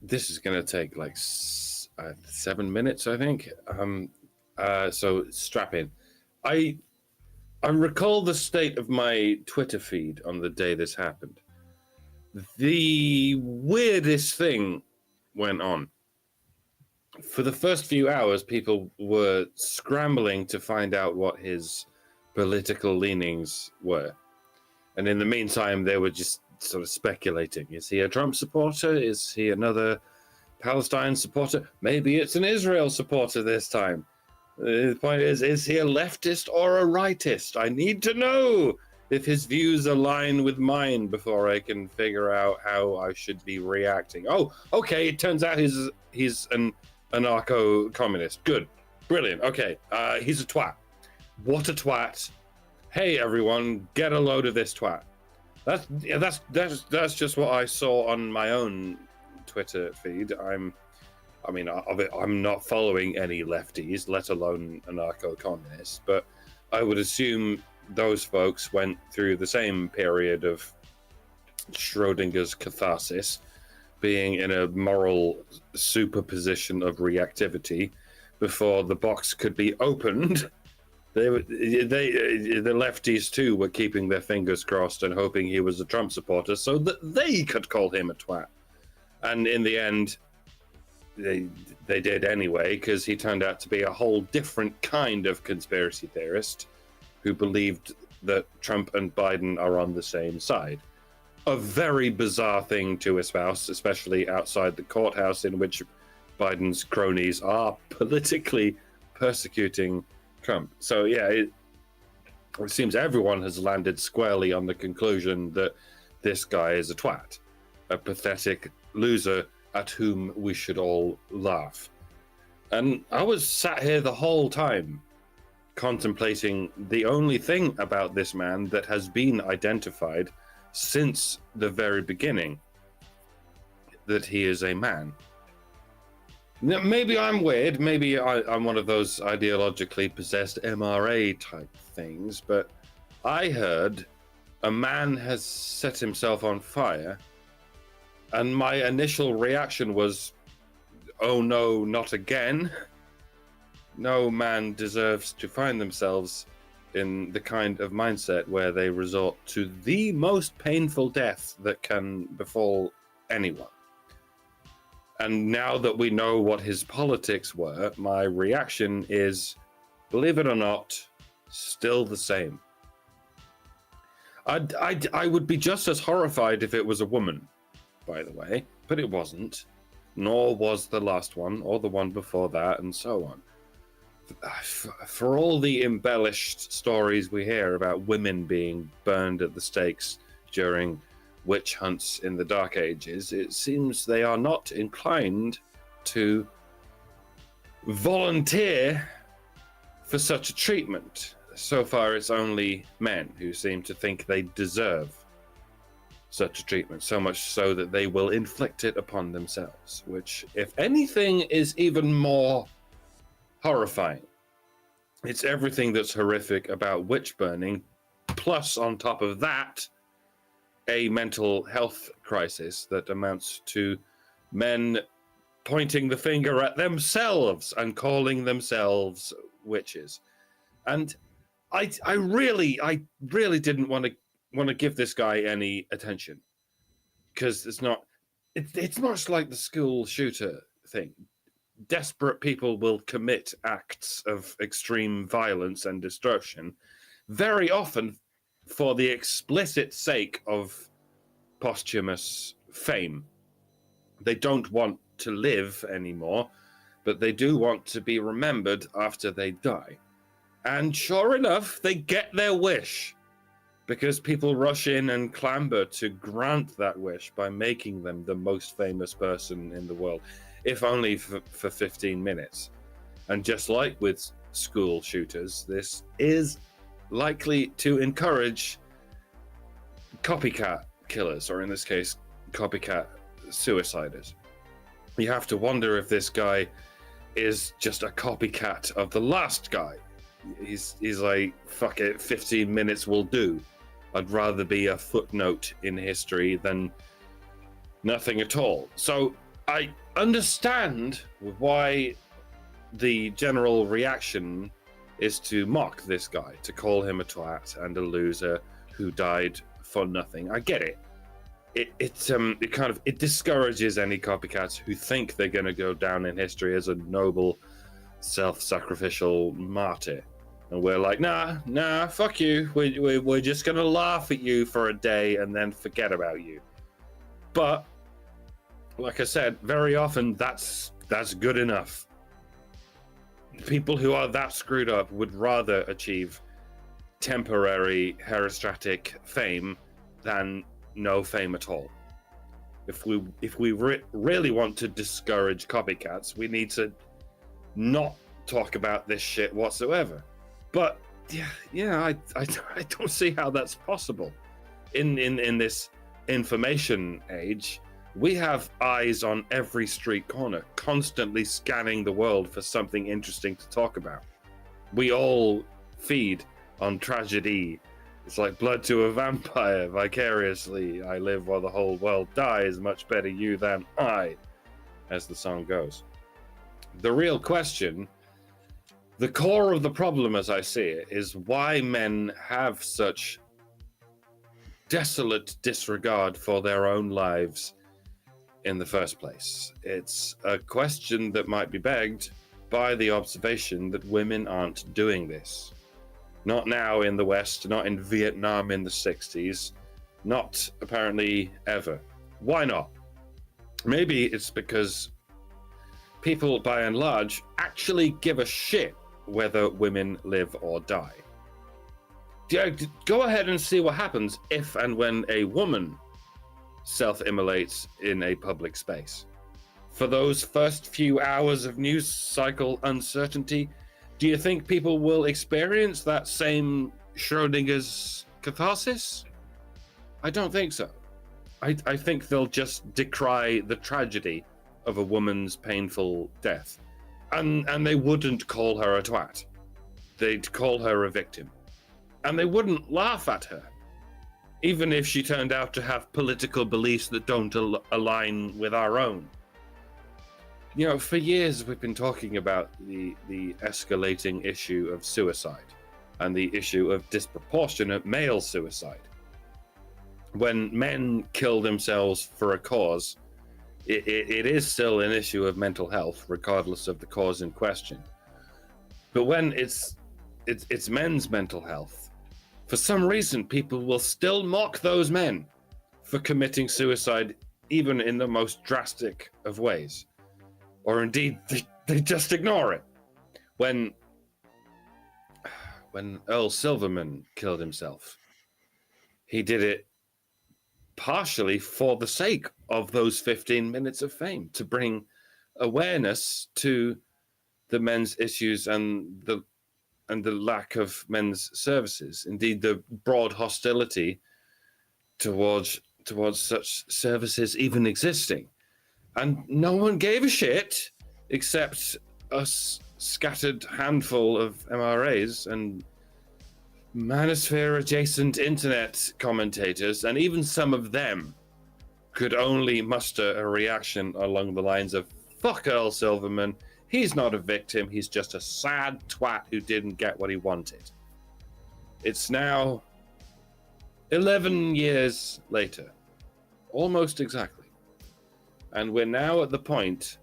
This is gonna take like 7 minutes, I think. So strap in. I recall the state of my Twitter feed on the day this happened. The weirdest thing went on. For the first few hours, people were scrambling to find out what his political leanings were. And in the meantime, they were just sort of speculating. Is he a Trump supporter? Is he another Palestine supporter? Maybe it's an Israel supporter this time. The point is he a leftist or a rightist? I need to know if his views align with mine before I can figure out how I should be reacting. Oh, okay, it turns out he's an anarcho-communist. Good. Brilliant. Okay, he's a twat. What a twat. Hey, everyone, get a load of this twat. That's just what I saw on my own Twitter feed. I'm not following any lefties, let alone anarcho-communists, but I would assume those folks went through the same period of Schrodinger's catharsis, being in a moral superposition of reactivity before the box could be opened. The lefties too were keeping their fingers crossed and hoping he was a Trump supporter so that they could call him a twat. And in the end, they did anyway, because he turned out to be a whole different kind of conspiracy theorist who believed that Trump and Biden are on the same side. A very bizarre thing to espouse, especially outside the courthouse in which Biden's cronies are politically persecuting Trump. So yeah, it seems everyone has landed squarely on the conclusion that this guy is a twat, a pathetic loser at whom we should all laugh. And I was sat here the whole time contemplating the only thing about this man that has been identified since the very beginning, that he is a man. Now, maybe I'm weird, maybe I'm one of those ideologically possessed MRA type things, but I heard a man has set himself on fire, and my initial reaction was, oh no, not again. no man deserves to find themselves in the kind of mindset where they resort to the most painful death that can befall anyone. And now that we know what his politics were, my reaction is, believe it or not, still the same. I would be just as horrified if it was a woman, by the way, but it wasn't. Nor was the last one, or the one before that, and so on. For all the embellished stories we hear about women being burned at the stakes during witch hunts in the Dark Ages, it seems they are not inclined to volunteer for such a treatment. So far, it's only men who seem to think they deserve such a treatment, so much so that they will inflict it upon themselves, which, if anything, is even more horrifying. It's everything that's horrific about witch burning, plus on top of that, a mental health crisis that amounts to men pointing the finger at themselves and calling themselves witches. And I really didn't want to give this guy any attention, because it's much like the school shooter thing. Desperate people will commit acts of extreme violence and destruction, very often for the explicit sake of posthumous fame. They don't want to live anymore, but they do want to be remembered after they die. And sure enough, they get their wish, because people rush in and clamber to grant that wish by making them the most famous person in the world, if only for 15 minutes. And just like with school shooters, this is likely to encourage copycat killers, or in this case, copycat suiciders. You have to wonder if this guy is just a copycat of the last guy. He's like, fuck it, 15 minutes will do. I'd rather be a footnote in history than nothing at all. So I understand why the general reaction is to mock this guy, to call him a twat and a loser who died for nothing. I get it. It discourages any copycats who think they're going to go down in history as a noble, self-sacrificial martyr. And we're like, nah, fuck you. We're just going to laugh at you for a day and then forget about you. But, like I said, very often that's good enough. People who are that screwed up would rather achieve temporary herostratic fame than no fame at all. If we really want to discourage copycats, we need to not talk about this shit whatsoever. But yeah, I don't see how that's possible. In this information age, we have eyes on every street corner, constantly scanning the world for something interesting to talk about. We all feed on tragedy. It's like blood to a vampire, vicariously. I live while the whole world dies. Much better you than I, as the song goes. The real question, the core of the problem as I see it, is why men have such desolate disregard for their own lives in the first place. It's a question that might be begged by the observation that women aren't doing this. Not now in the West, not in Vietnam in the 60s, not apparently ever. Why not? Maybe it's because people, by and large, actually give a shit whether women live or die. Go ahead and see what happens if and when a woman self-immolates in a public space. For those first few hours of news cycle uncertainty, do you think people will experience that same Schrodinger's catharsis? I don't think so. I think they'll just decry the tragedy of a woman's painful death. And they wouldn't call her a twat. They'd call her a victim. And they wouldn't laugh at her, even if she turned out to have political beliefs that don't align with our own. You know, for years we've been talking about the escalating issue of suicide and the issue of disproportionate male suicide. When men kill themselves for a cause, it is still an issue of mental health, regardless of the cause in question. But when it's men's mental health, for some reason, people will still mock those men for committing suicide, even in the most drastic of ways. Or indeed, they just ignore it. When Earl Silverman killed himself, he did it partially for the sake of those 15 minutes of fame, to bring awareness to the men's issues and the lack of men's services. Indeed, the broad hostility towards such services even existing. And no one gave a shit except a scattered handful of MRAs and manosphere adjacent internet commentators, and even some of them could only muster a reaction along the lines of, fuck Earl Silverman, he's not a victim, he's just a sad twat who didn't get what he wanted. It's now 11 years later, almost exactly. And we're now at the point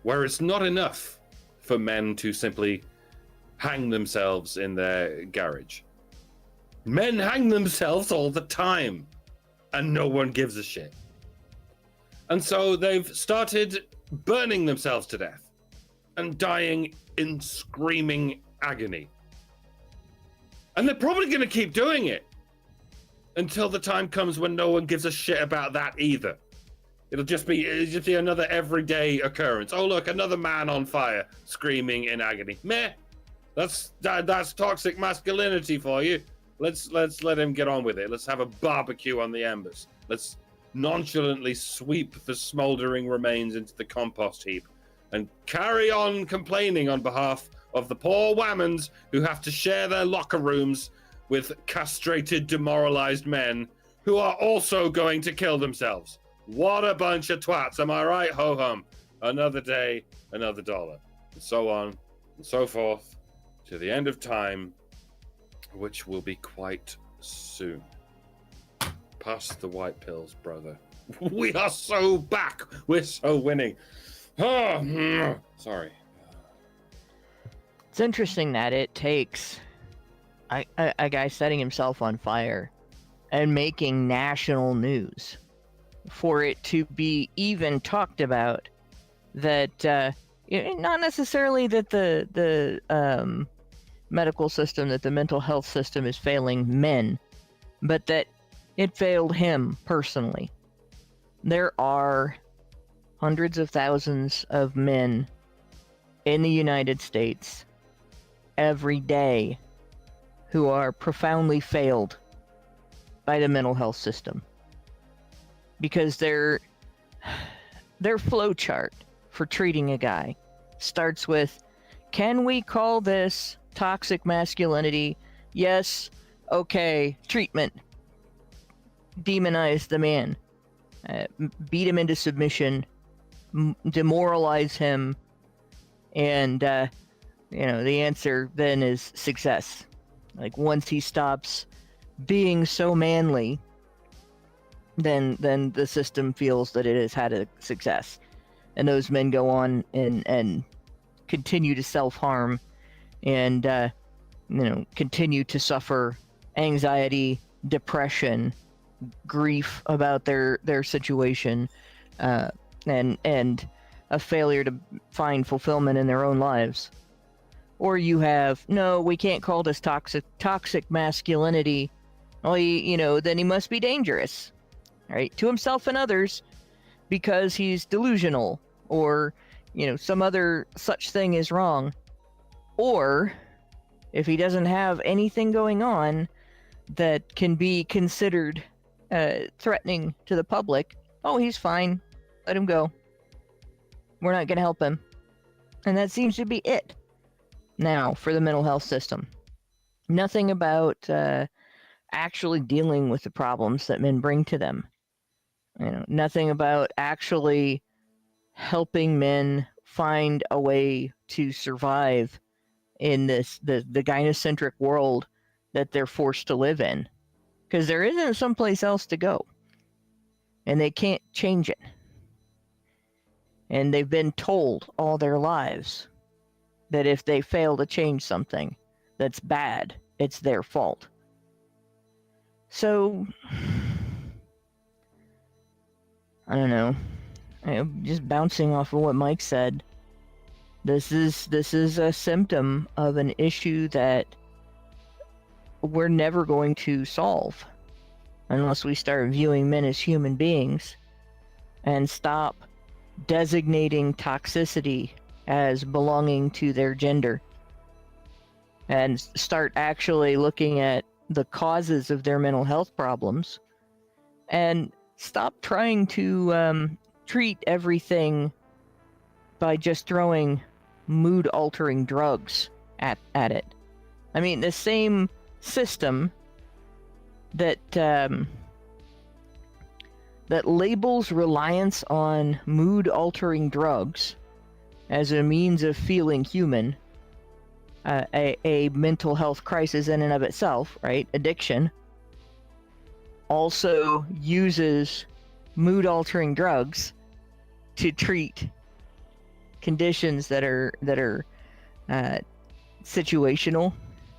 where it's not enough for men to simply hang themselves in their garage. Men hang themselves all the time, and no one gives a shit. And so they've started burning themselves to death and dying in screaming agony. And they're probably going to keep doing it until the time comes when no one gives a shit about that either. It'll just be another everyday occurrence. Oh, look, another man on fire, screaming in agony. Meh. That's toxic masculinity for you. Let's let him get on with it. Let's have a barbecue on the embers. Let's nonchalantly sweep the smoldering remains into the compost heap and carry on complaining on behalf of the poor whammons who have to share their locker rooms with castrated, demoralized men who are also going to kill themselves. What a bunch of twats, am I right, ho-hum? Another day, another dollar, and so on and so forth, to the end of time, which will be quite soon. Pass the white pills, brother. We are so back. We're so winning. Oh, sorry. It's interesting that it takes a guy setting himself on fire and making national news for it to be even talked about, that not necessarily that the medical system, that the mental health system is failing men, but that it failed him personally. There are hundreds of thousands of men in the United States every day who are profoundly failed by the mental health system, because their flow chart for treating a guy starts with, can we call this toxic masculinity? Yes. Okay. Treatment. Demonize the man. Beat him into submission. Demoralize him. And, the answer then is success. Like, once he stops being so manly, then the system feels that it has had a success. And those men go on and continue to self-harm and, continue to suffer anxiety, depression, grief about their situation, and a failure to find fulfillment in their own lives. Or you have, no, we can't call this toxic masculinity. Well, then he must be dangerous, right, to himself and others, because he's delusional, or, some other such thing is wrong. Or if he doesn't have anything going on that can be considered threatening to the public, oh, he's fine, let him go. We're not going to help him. And that seems to be it now for the mental health system. Nothing about actually dealing with the problems that men bring to them. Nothing about actually helping men find a way to survive in the gynocentric world that they're forced to live in, because there isn't someplace else to go, and they can't change it. And they've been told all their lives that if they fail to change something that's bad, it's their fault. So, I don't know. Just bouncing off of what Mike said, this is a symptom of an issue that we're never going to solve unless we start viewing men as human beings and stop designating toxicity as belonging to their gender, and start actually looking at the causes of their mental health problems, and stop trying to treat everything by just throwing mood-altering drugs at it. I mean, the same system that that labels reliance on mood-altering drugs as a means of feeling human, a mental health crisis in and of itself, right? Addiction, also uses mood-altering drugs to treat conditions that are situational,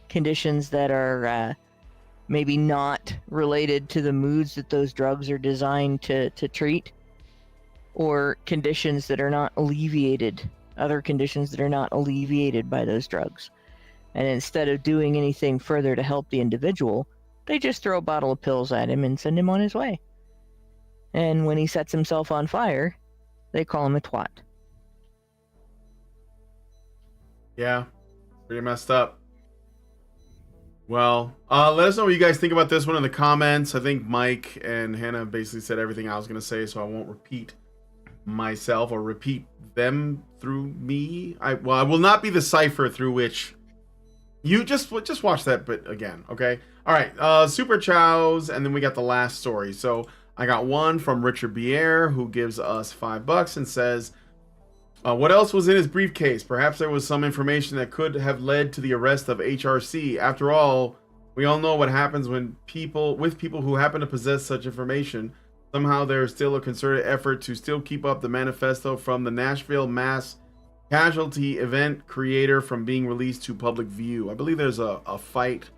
conditions that are maybe not related to the moods that those drugs are designed to treat, or conditions that are not alleviated, other conditions that are not alleviated by those drugs. And instead of doing anything further to help the individual, they just throw a bottle of pills at him and send him on his way. And when he sets himself on fire, they call him a twat. Yeah, pretty messed up. Well, let us know what you guys think about this one in the comments. I think Mike and Hannah basically said everything I was going to say, so I won't repeat myself or repeat them through me. I will not be the cipher through which you just watch that bit again, okay? All right, super chows, and then we got the last story. So I got one from Richard Bier, who gives us $5 and says, what else was in his briefcase? Perhaps there was some information that could have led to the arrest of HRC. After all, we all know what happens when people who happen to possess such information. Somehow there is still a concerted effort to still keep up the manifesto from the Nashville mass casualty event creator from being released to public view. I believe there's a fight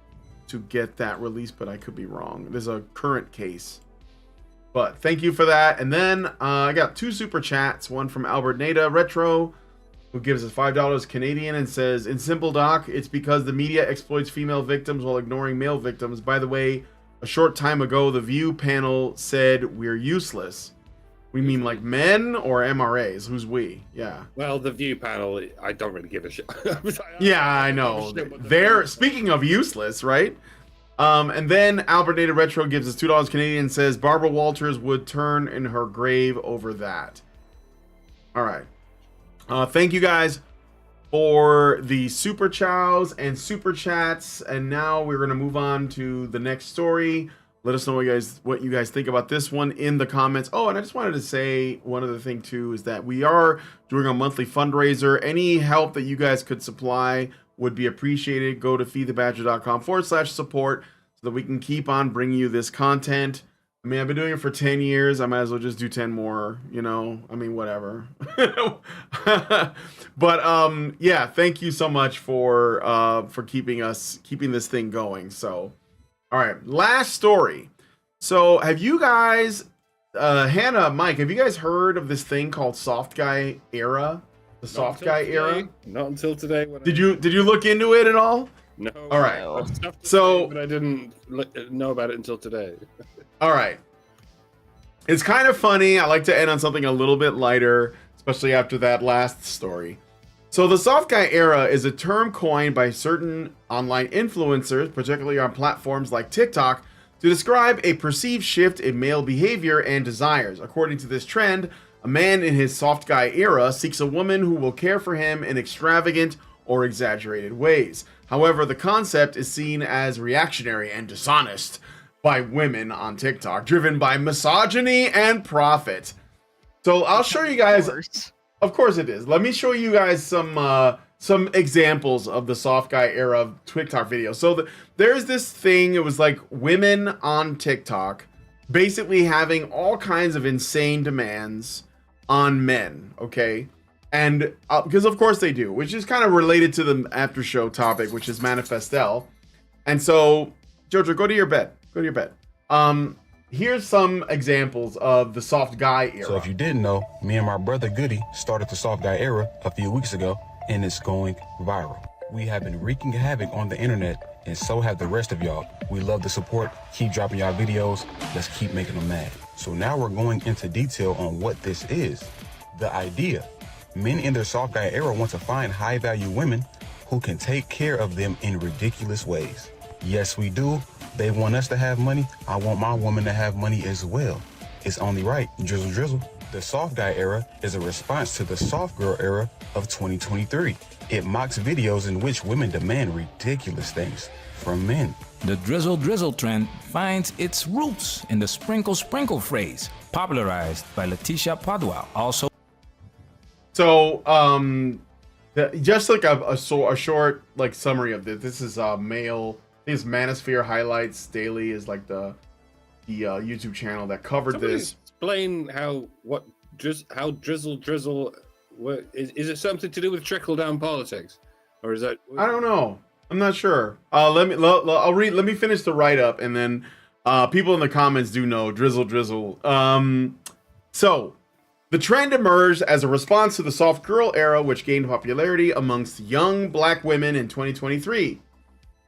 to get that released, but I could be wrong. There's a current case. But thank you for that. And then I got two super chats. One from Albert Nada Retro, who gives us $5 Canadian and says, in simple doc, it's because the media exploits female victims while ignoring male victims. By the way, a short time ago, the View panel said we're useless. We mean like men or MRAs? Who's we? Yeah. Well, the View panel, I don't really give a shit. Yeah, I know. They're speaking of useless, right? And then Albert Nada Retro gives us $2 Canadian and says Barbara Walters would turn in her grave over that. All right. Thank you guys for the super chows and super chats. And now we're going to move on to the next story. Let us know what you guys think about this one in the comments. Oh, and I just wanted to say one other thing too, is that we are doing a monthly fundraiser. Any help that you guys could supply would be appreciated. Go to feedthebadger.com/support so that we can keep on bringing you this content. I mean, I've been doing it for 10 years. I might as well just do 10 more, you know? I mean, whatever. But yeah, thank you so much for keeping this thing going. So, all right, last story. So, have you guys, Hannah, Mike, have you guys heard of this thing called soft guy era? The soft guy era? Not until today. Did you look into it at all? No. All right. So, but I didn't know about it until today. All right. It's kind of funny. I like to end on something a little bit lighter, especially after that last story. So the soft guy era is a term coined by certain online influencers, particularly on platforms like TikTok, to describe a perceived shift in male behavior and desires. According to this trend, a man in his soft guy era seeks a woman who will care for him in extravagant or exaggerated ways. However, the concept is seen as reactionary and dishonest by women on TikTok, driven by misogyny and profit. So I'll show you guys. Course. Of course it is. Let me show you guys some examples of the soft guy era TikTok videos. So there's this thing. It was like women on TikTok, basically having all kinds of insane demands on men. Okay, and because of course they do, which is kind of related to the after show topic, which is Manifestel. And so, Jojo, go to your bed. Go to your bed. Here's some examples of the soft guy era. So if you didn't know, me and my brother Goody started the soft guy era a few weeks ago, and it's going viral. We have been wreaking havoc on the internet, and so have the rest of y'all. We love the support. Keep dropping y'all videos. Let's keep making them mad. So now we're going into detail on what this is. The idea. Men in their soft guy era want to find high-value women who can take care of them in ridiculous ways. Yes, we do. They want us to have money. I want my woman to have money as well. It's only right. Drizzle, drizzle. The soft guy era is a response to the soft girl era of 2023. It mocks videos in which women demand ridiculous things from men. The drizzle drizzle trend finds its roots in the sprinkle sprinkle phrase, popularized by Letitia Padua. Also, So, just like a short like summary of this. This is male. This Manosphere Highlights Daily is like the YouTube channel that covered Somebody this. Explain how drizzle drizzle. Is it something to do with trickle down politics, or is that? I don't know. I'm not sure. I'll read. Let me finish the write up, and then people in the comments do know drizzle drizzle. So the trend emerged as a response to the soft girl era, which gained popularity amongst young black women in 2023.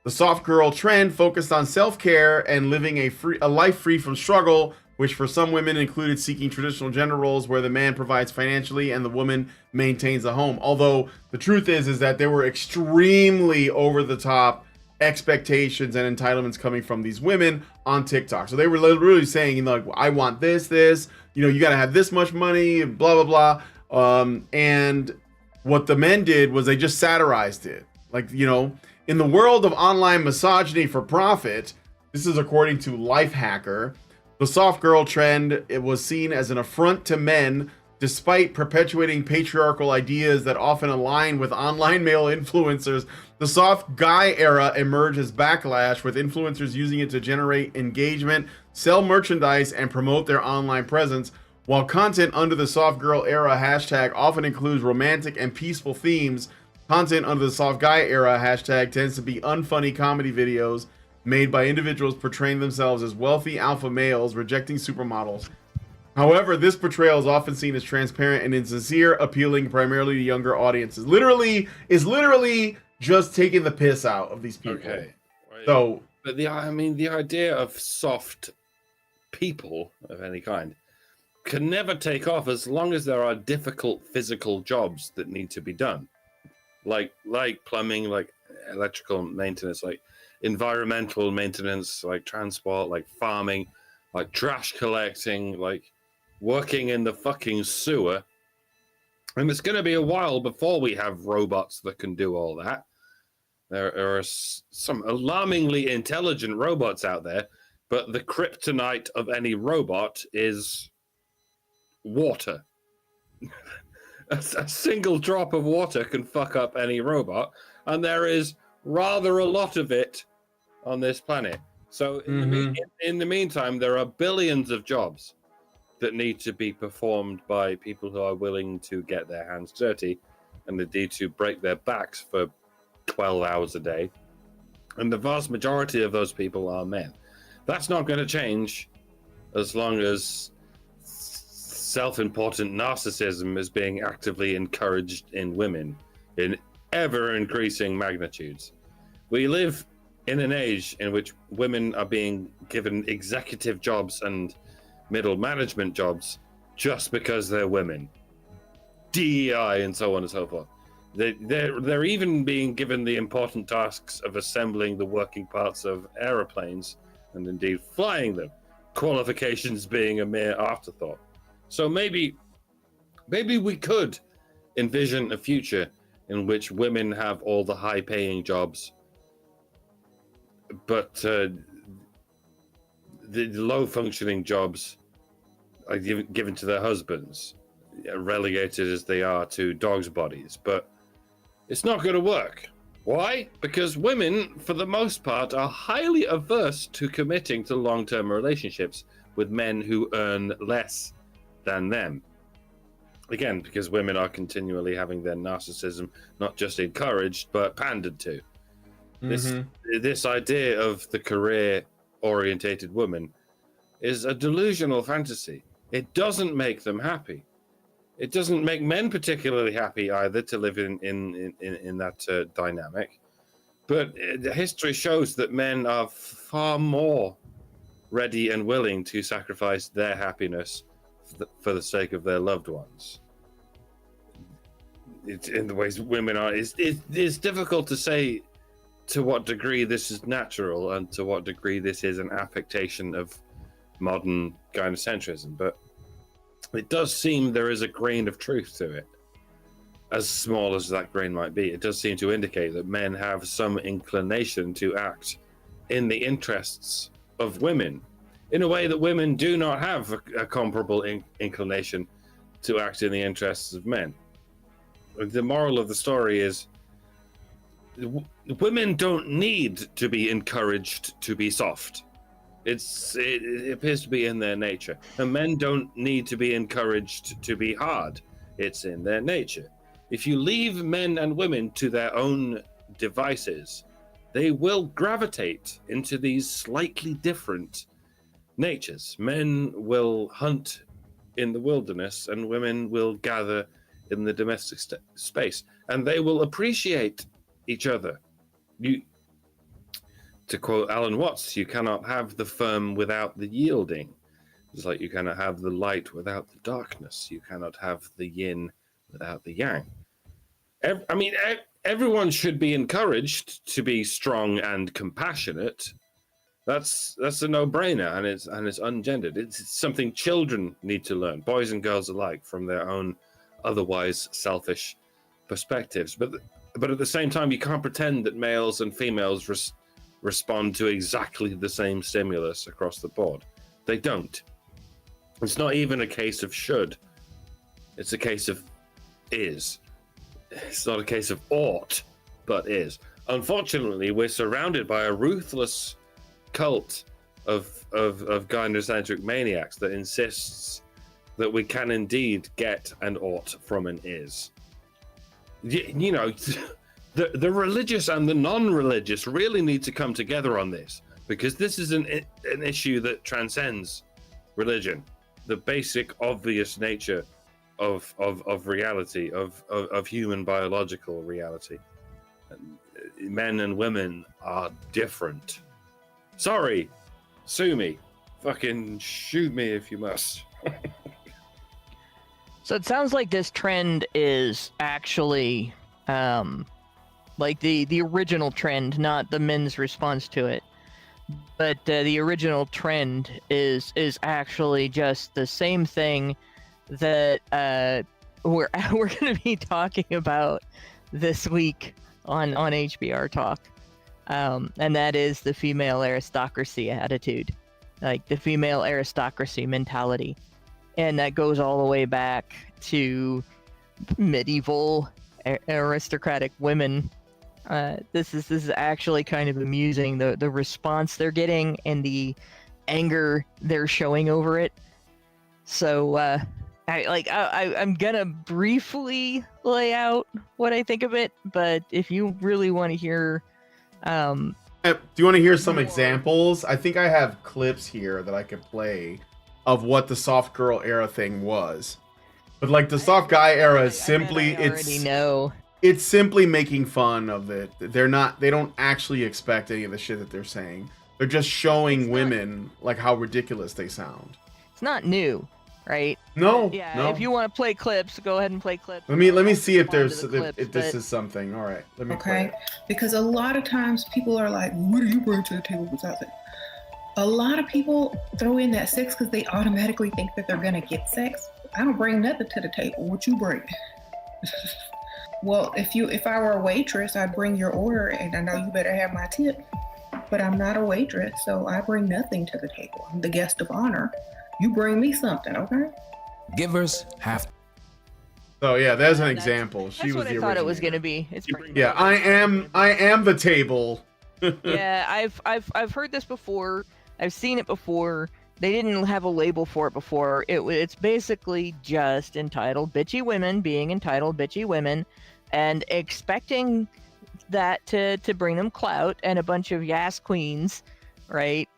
The soft girl trend focused on self-care and living a life free from struggle, which for some women included seeking traditional gender roles where the man provides financially and the woman maintains the home. Although the truth is that there were extremely over-the-top expectations and entitlements coming from these women on TikTok. So they were literally saying, you know, like, I want this, you know, you got to have this much money, blah, blah, blah. And what the men did was they just satirized it. Like, you know, in the world of online misogyny for profit, this is according to Lifehacker, the soft girl trend, it was seen as an affront to men despite perpetuating patriarchal ideas that often align with online male influencers. The soft guy era emerged as backlash, with influencers using it to generate engagement, sell merchandise, and promote their online presence. While content under the soft girl era hashtag often includes romantic and peaceful themes, content under the soft guy era hashtag tends to be unfunny comedy videos made by individuals portraying themselves as wealthy alpha males rejecting supermodels. However, this portrayal is often seen as transparent and insincere, appealing primarily to younger audiences. Literally just taking the piss out of these people. Okay. Right. So, but the idea of soft people of any kind can never take off as long as there are difficult physical jobs that need to be done. Like plumbing, like electrical maintenance, like environmental maintenance, like transport, like farming, like trash collecting, like working in the fucking sewer. And it's going to be a while before we have robots that can do all that. There are some alarmingly intelligent robots out there, but the kryptonite of any robot is water. A single drop of water can fuck up any robot, and there is rather a lot of it on this planet. So in the meantime, there are billions of jobs that need to be performed by people who are willing to get their hands dirty and they need to break their backs for 12 hours a day. And the vast majority of those people are men. That's not going to change as long as self-important narcissism is being actively encouraged in women in ever-increasing magnitudes. We live in an age in which women are being given executive jobs and middle management jobs just because they're women. DEI and so on and so forth. They're even being given the important tasks of assembling the working parts of aeroplanes and indeed flying them, qualifications being a mere afterthought. So maybe we could envision a future in which women have all the high-paying jobs, but the low-functioning jobs are given to their husbands. relegated as they are to dogs' bodies, but it's not going to work. Why? Because women, for the most part, are highly averse to committing to long-term relationships with men who earn less than them. Again, because women are continually having their narcissism not just encouraged, but pandered to. This idea of the career-orientated woman is a delusional fantasy. It doesn't make them happy. It doesn't make men particularly happy either to live in that dynamic. But history shows that men are far more ready and willing to sacrifice their happiness for the sake of their loved ones. In the ways women are, it's difficult to say to what degree this is natural and to what degree this is an affectation of modern gynocentrism, but it does seem there is a grain of truth to it. As small as that grain might be, it does seem to indicate that men have some inclination to act in the interests of women in a way that women do not have a comparable inclination to act in the interests of men. The moral of the story is women don't need to be encouraged to be soft. It appears to be in their nature. And men don't need to be encouraged to be hard. It's in their nature. If you leave men and women to their own devices, they will gravitate into these slightly different natures. Men will hunt in the wilderness and women will gather in the domestic space, and they will appreciate each other. To quote Alan Watts, you cannot have the firm without the yielding. It's like you cannot have the light without the darkness. You cannot have the yin without the yang. Everyone should be encouraged to be strong and compassionate. That's a no-brainer, and it's ungendered. It's something children need to learn, boys and girls alike, from their own otherwise selfish perspectives. But at the same time, you can't pretend that males and females respond to exactly the same stimulus across the board. They don't. It's not even a case of should. It's a case of is. It's not a case of ought, but is. Unfortunately, we're surrounded by a ruthless cult of gynocentric maniacs that insists that we can indeed get an ought from an is. You know, the religious and the non-religious really need to come together on this, because this is an issue that transcends religion, the basic obvious nature of reality, of human biological reality. Men and women are different. Sorry, sue me, fucking shoot me if you must. So it sounds like this trend is actually like the original trend, not the men's response to it. But the original trend is actually just the same thing that we're going to be talking about this week on HBR Talk, and that is the female aristocracy attitude, like the female aristocracy mentality, and that goes all the way back to medieval aristocratic women. This is actually kind of amusing, the response they're getting and the anger they're showing over it. So I'm gonna briefly lay out what I think of it, but if you really want to hear, do you want to hear some examples? I think I have clips here that I could play of what the soft girl era thing was. But like the soft guy era is simply it's simply making fun of it. They don't actually expect any of the shit that they're saying. They're just showing women like how ridiculous they sound. It's not new, right? No. If you want to play clips, go ahead and play clips. Let me see if there's if this is something. All right, let me play it. Because a lot of times people are like, what do you bring to the table besides it? A lot of people throw in that sex because they automatically think that they're gonna get sex. I don't bring nothing to the table. What you bring? Well, if I were a waitress, I'd bring your order, and I know you better have my tip. But I'm not a waitress, so I bring nothing to the table. I'm the guest of honor. You bring me something, okay? Givers have So yeah, there's an That's- example. She That's was what the I thought it was originator. gonna be. It's pretty Yeah, much I am the table. Yeah, I've heard this before. I've seen it before. They didn't have a label for it before. It's basically just entitled bitchy women being entitled bitchy women, and expecting that to bring them clout and a bunch of yas queens, right?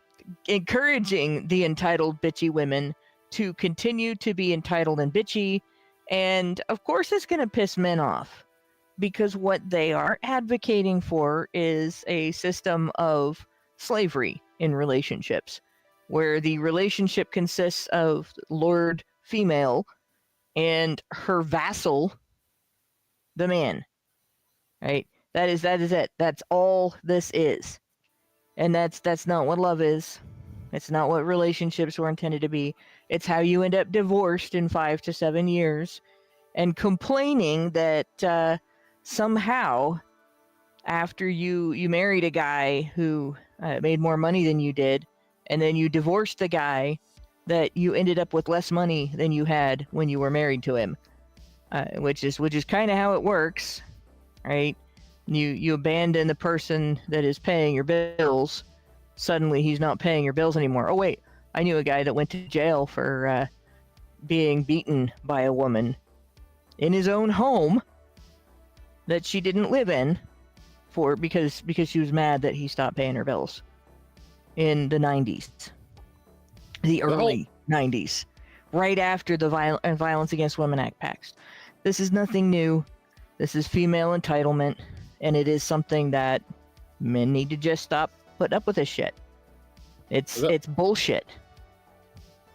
Encouraging the entitled bitchy women to continue to be entitled and bitchy, and of course it's going to piss men off because what they are advocating for is a system of slavery in relationships where the relationship consists of lord female and her vassal the man, right? That is it. That's all this is. And that's not what love is. It's not what relationships were intended to be. It's how you end up divorced in 5 to 7 years and complaining that somehow after you married a guy who made more money than you did, and then you divorced the guy, that you ended up with less money than you had when you were married to him, which is kind of how it works, right? You abandon the person that is paying your bills. Suddenly he's not paying your bills anymore. Oh wait, I knew a guy that went to jail for being beaten by a woman in his own home that she didn't live in because she was mad that he stopped paying her bills in the 90s, the early 90s, right after the Violence Against Women Act passed. This is nothing new. This is female entitlement, and it is something that men need to just stop putting up with this shit. It's bullshit.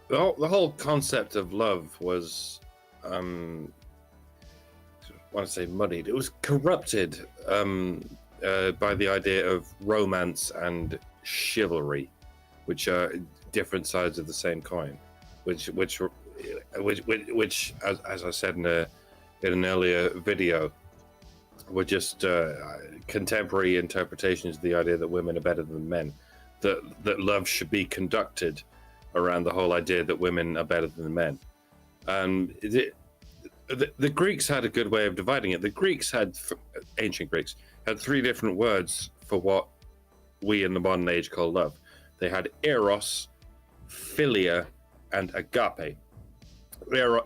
The whole concept of love was, I want to say muddied. It was corrupted by the idea of romance and chivalry, which are different sides of the same coin. Which as I said in an earlier video, were just contemporary interpretations of the idea that women are better than men, that love should be conducted around the whole idea that women are better than men. The Greeks had a good way of dividing it. The Greeks ancient Greeks had 3 different words for what we in the modern age call love. They had eros, philia, and agape.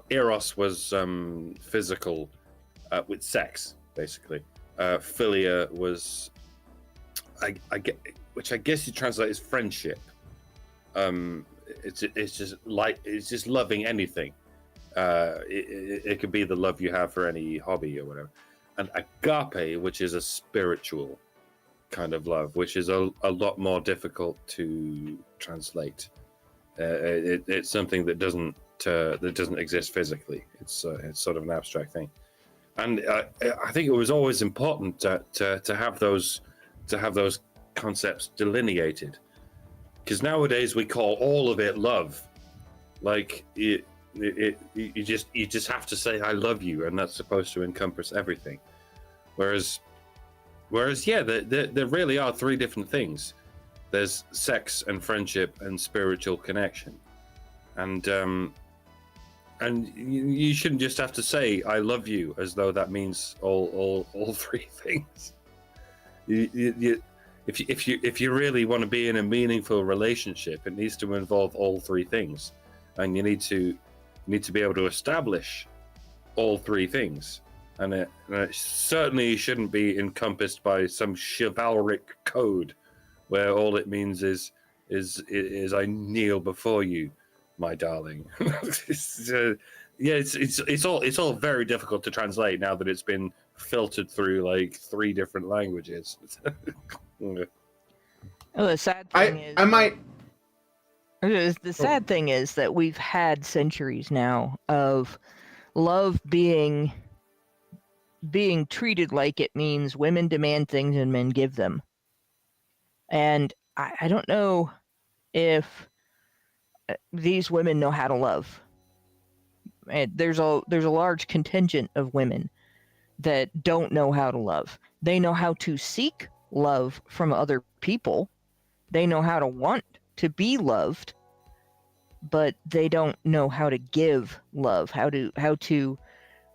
Eros was physical, with sex, basically. Philia was, which I guess you translate as friendship. It's just loving anything. It could be the love you have for any hobby or whatever. And agape, which is a spiritual kind of love, which is a lot more difficult to translate. It's something that doesn't exist physically. It's sort of an abstract thing. And I think it was always important to have those concepts delineated, because nowadays we call all of it love. Like you just have to say I love you, and that's supposed to encompass everything. Whereas yeah, there really are 3 different things. There's sex and friendship and spiritual connection, and you shouldn't just have to say I love you as though that means all 3 things. If you really want to be in a meaningful relationship, it needs to involve all 3 things, and you need to be able to establish all 3 things, and it certainly shouldn't be encompassed by some chivalric code where all it means is I kneel before you, my darling. It's all very difficult to translate now that it's been filtered through like 3 different languages. Oh, the sad thing is, the sad thing is that we've had centuries now of love being treated like it means women demand things and men give them. And I don't know if these women know how to love. And there's a large contingent of women that don't know how to love. They know how to seek love from other people. They know how to want to be loved, but they don't know how to give love, how to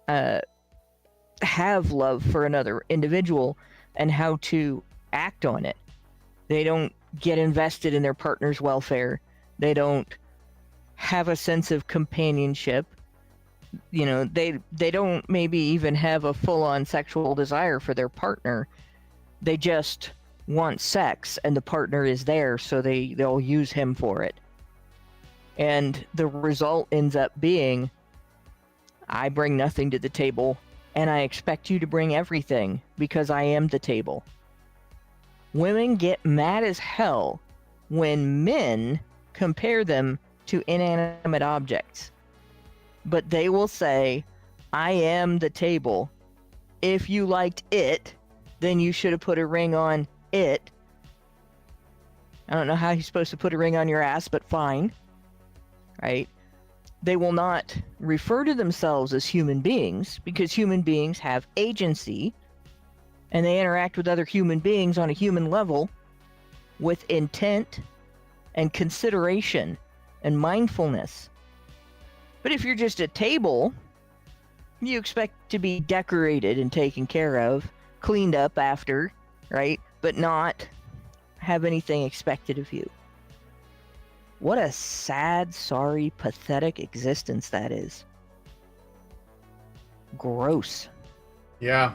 have love for another individual and how to act on it. They don't get invested in their partner's welfare. They don't have a sense of companionship. You know, they don't maybe even have a full-on sexual desire for their partner. They just want sex, and the partner is there, so they'll use him for it. And the result ends up being, I bring nothing to the table, and I expect you to bring everything because I am the table. Women get mad as hell when men compare them to inanimate objects. But they will say, I am the table. If you liked it, then you should have put a ring on it. I don't know how you're supposed to put a ring on your ass, but fine. Right? They will not refer to themselves as human beings because human beings have agency and they interact with other human beings on a human level with intent and consideration and mindfulness. But if you're just a table, you expect to be decorated and taken care of, cleaned up after, right? But not have anything expected of you. What a sad, sorry, pathetic existence that is. Gross. Yeah.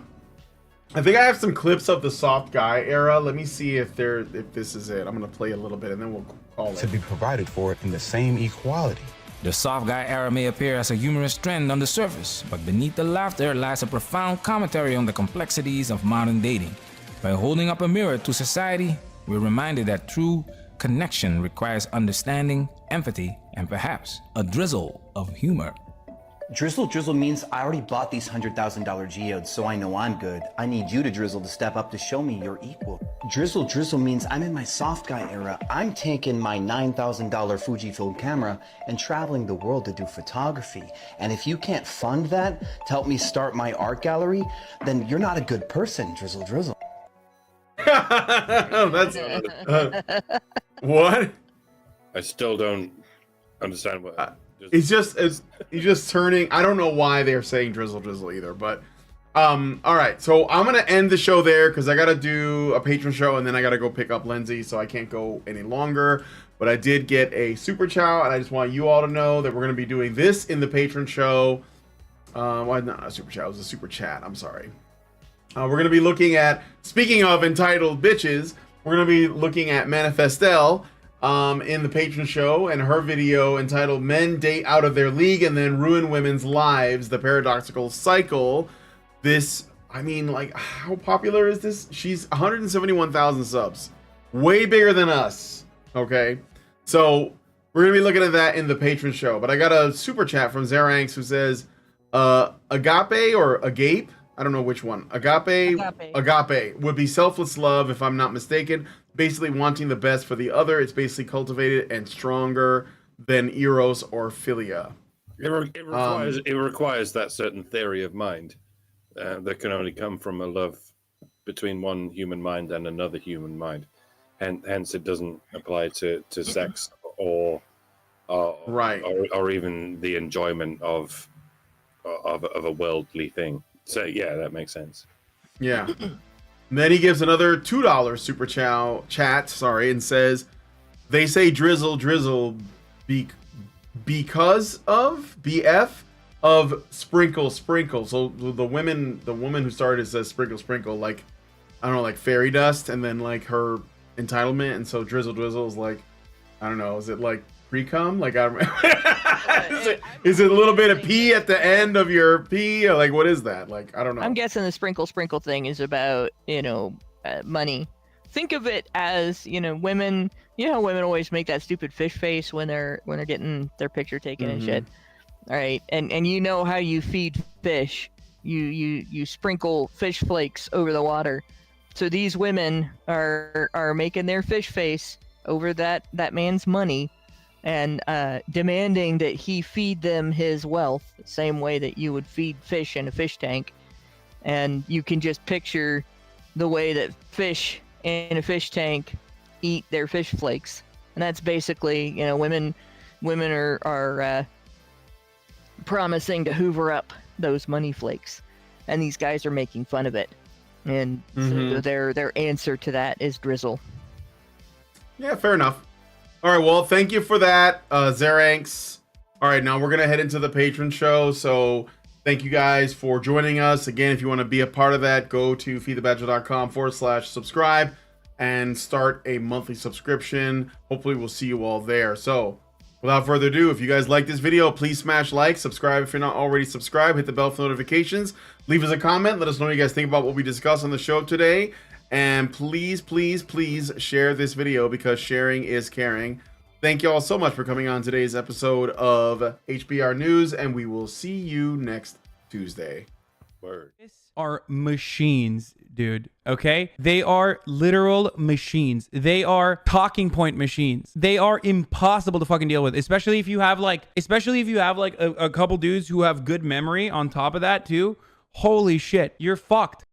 I think I have some clips of the soft guy era. Let me see if this is it. I'm gonna play a little bit and then we'll call to it. be provided for in the same equality. The soft guy era may appear as a humorous trend on the surface, but beneath the laughter lies a profound commentary on the complexities of modern dating. By holding up a mirror to society, we're reminded that true connection requires understanding, empathy, and perhaps a drizzle of humor. Drizzle means I already bought these $100,000 geodes, so I know I'm good. I need you to drizzle to step up to show me you're equal. Drizzle means I'm in my soft guy era. I'm taking my $9,000 Fujifilm camera and traveling the world to do photography. And if you can't fund that to help me start my art gallery, then you're not a good person, Drizzle. That's what? I still don't understand what. He's just turning. I don't know why they're saying drizzle either, but all right. So I'm gonna end the show there because I gotta do a patron show and then I gotta go pick up Lindsay, so I can't go any longer. But I did get a super chow, and I just want you all to know that we're gonna be doing this in the patron show. Well, not a super chow, it was a super chat. I'm sorry. We're gonna be looking at, speaking of entitled bitches, we're gonna be looking at Manifestel. In the patron show, and her video entitled Men Date Out of Their League and Then Ruin Women's Lives, The Paradoxical Cycle. This, I mean, like, how popular is this? She's 171,000 subs. Way bigger than us. Okay? So, we're going to be looking at that in the patron show. But I got a super chat from Zeranx who says, agape or agape? I don't know which one. Agape would be selfless love, if I'm not mistaken. Basically wanting the best for the other. It's basically cultivated and stronger than eros or philia. It requires that certain theory of mind that can only come from a love between one human mind and another human mind. And hence it doesn't apply to sex or right, or even the enjoyment of a worldly thing. So yeah, that makes sense. Yeah. And then he gives another $2 super chat, and says, they say drizzle because of BF of sprinkle. So the woman who started says sprinkle, like, I don't know, like fairy dust, and then like her entitlement, and so drizzle is like, I don't know, is it like pre-cum? Like, I don't is it a little bit of pee at the end of your pee? Or like, what is that? Like, I don't know. I'm guessing the sprinkle thing is about, money. Think of it as, women, how women always make that stupid fish face when they're getting their picture taken and shit. All right. And how you feed fish. You sprinkle fish flakes over the water. So these women are making their fish face over that man's money and demanding that he feed them his wealth the same way that you would feed fish in a fish tank. And you can just picture the way that fish in a fish tank eat their fish flakes. And that's basically, women are promising to hoover up those money flakes, and these guys are making fun of it. And so their answer to that is drizzle. Yeah, fair enough. All right, well, thank you for that, Zeranx. All right, now we're going to head into the patron show. So thank you guys for joining us. Again, if you want to be a part of that, go to feedthebadger.com/subscribe and start a monthly subscription. Hopefully we'll see you all there. So without further ado, if you guys like this video, please smash like, subscribe if you're not already subscribed, hit the bell for notifications, leave us a comment, let us know what you guys think about what we discussed on the show today. And please, please, please share this video because sharing is caring. Thank you all so much for coming on today's episode of HBR News, and we will see you next Tuesday. Word. Are machines, dude. Okay, they are literal machines. They are talking point machines. They are impossible to fucking deal with, especially if you have like a couple dudes who have good memory on top of that too. Holy shit, you're fucked.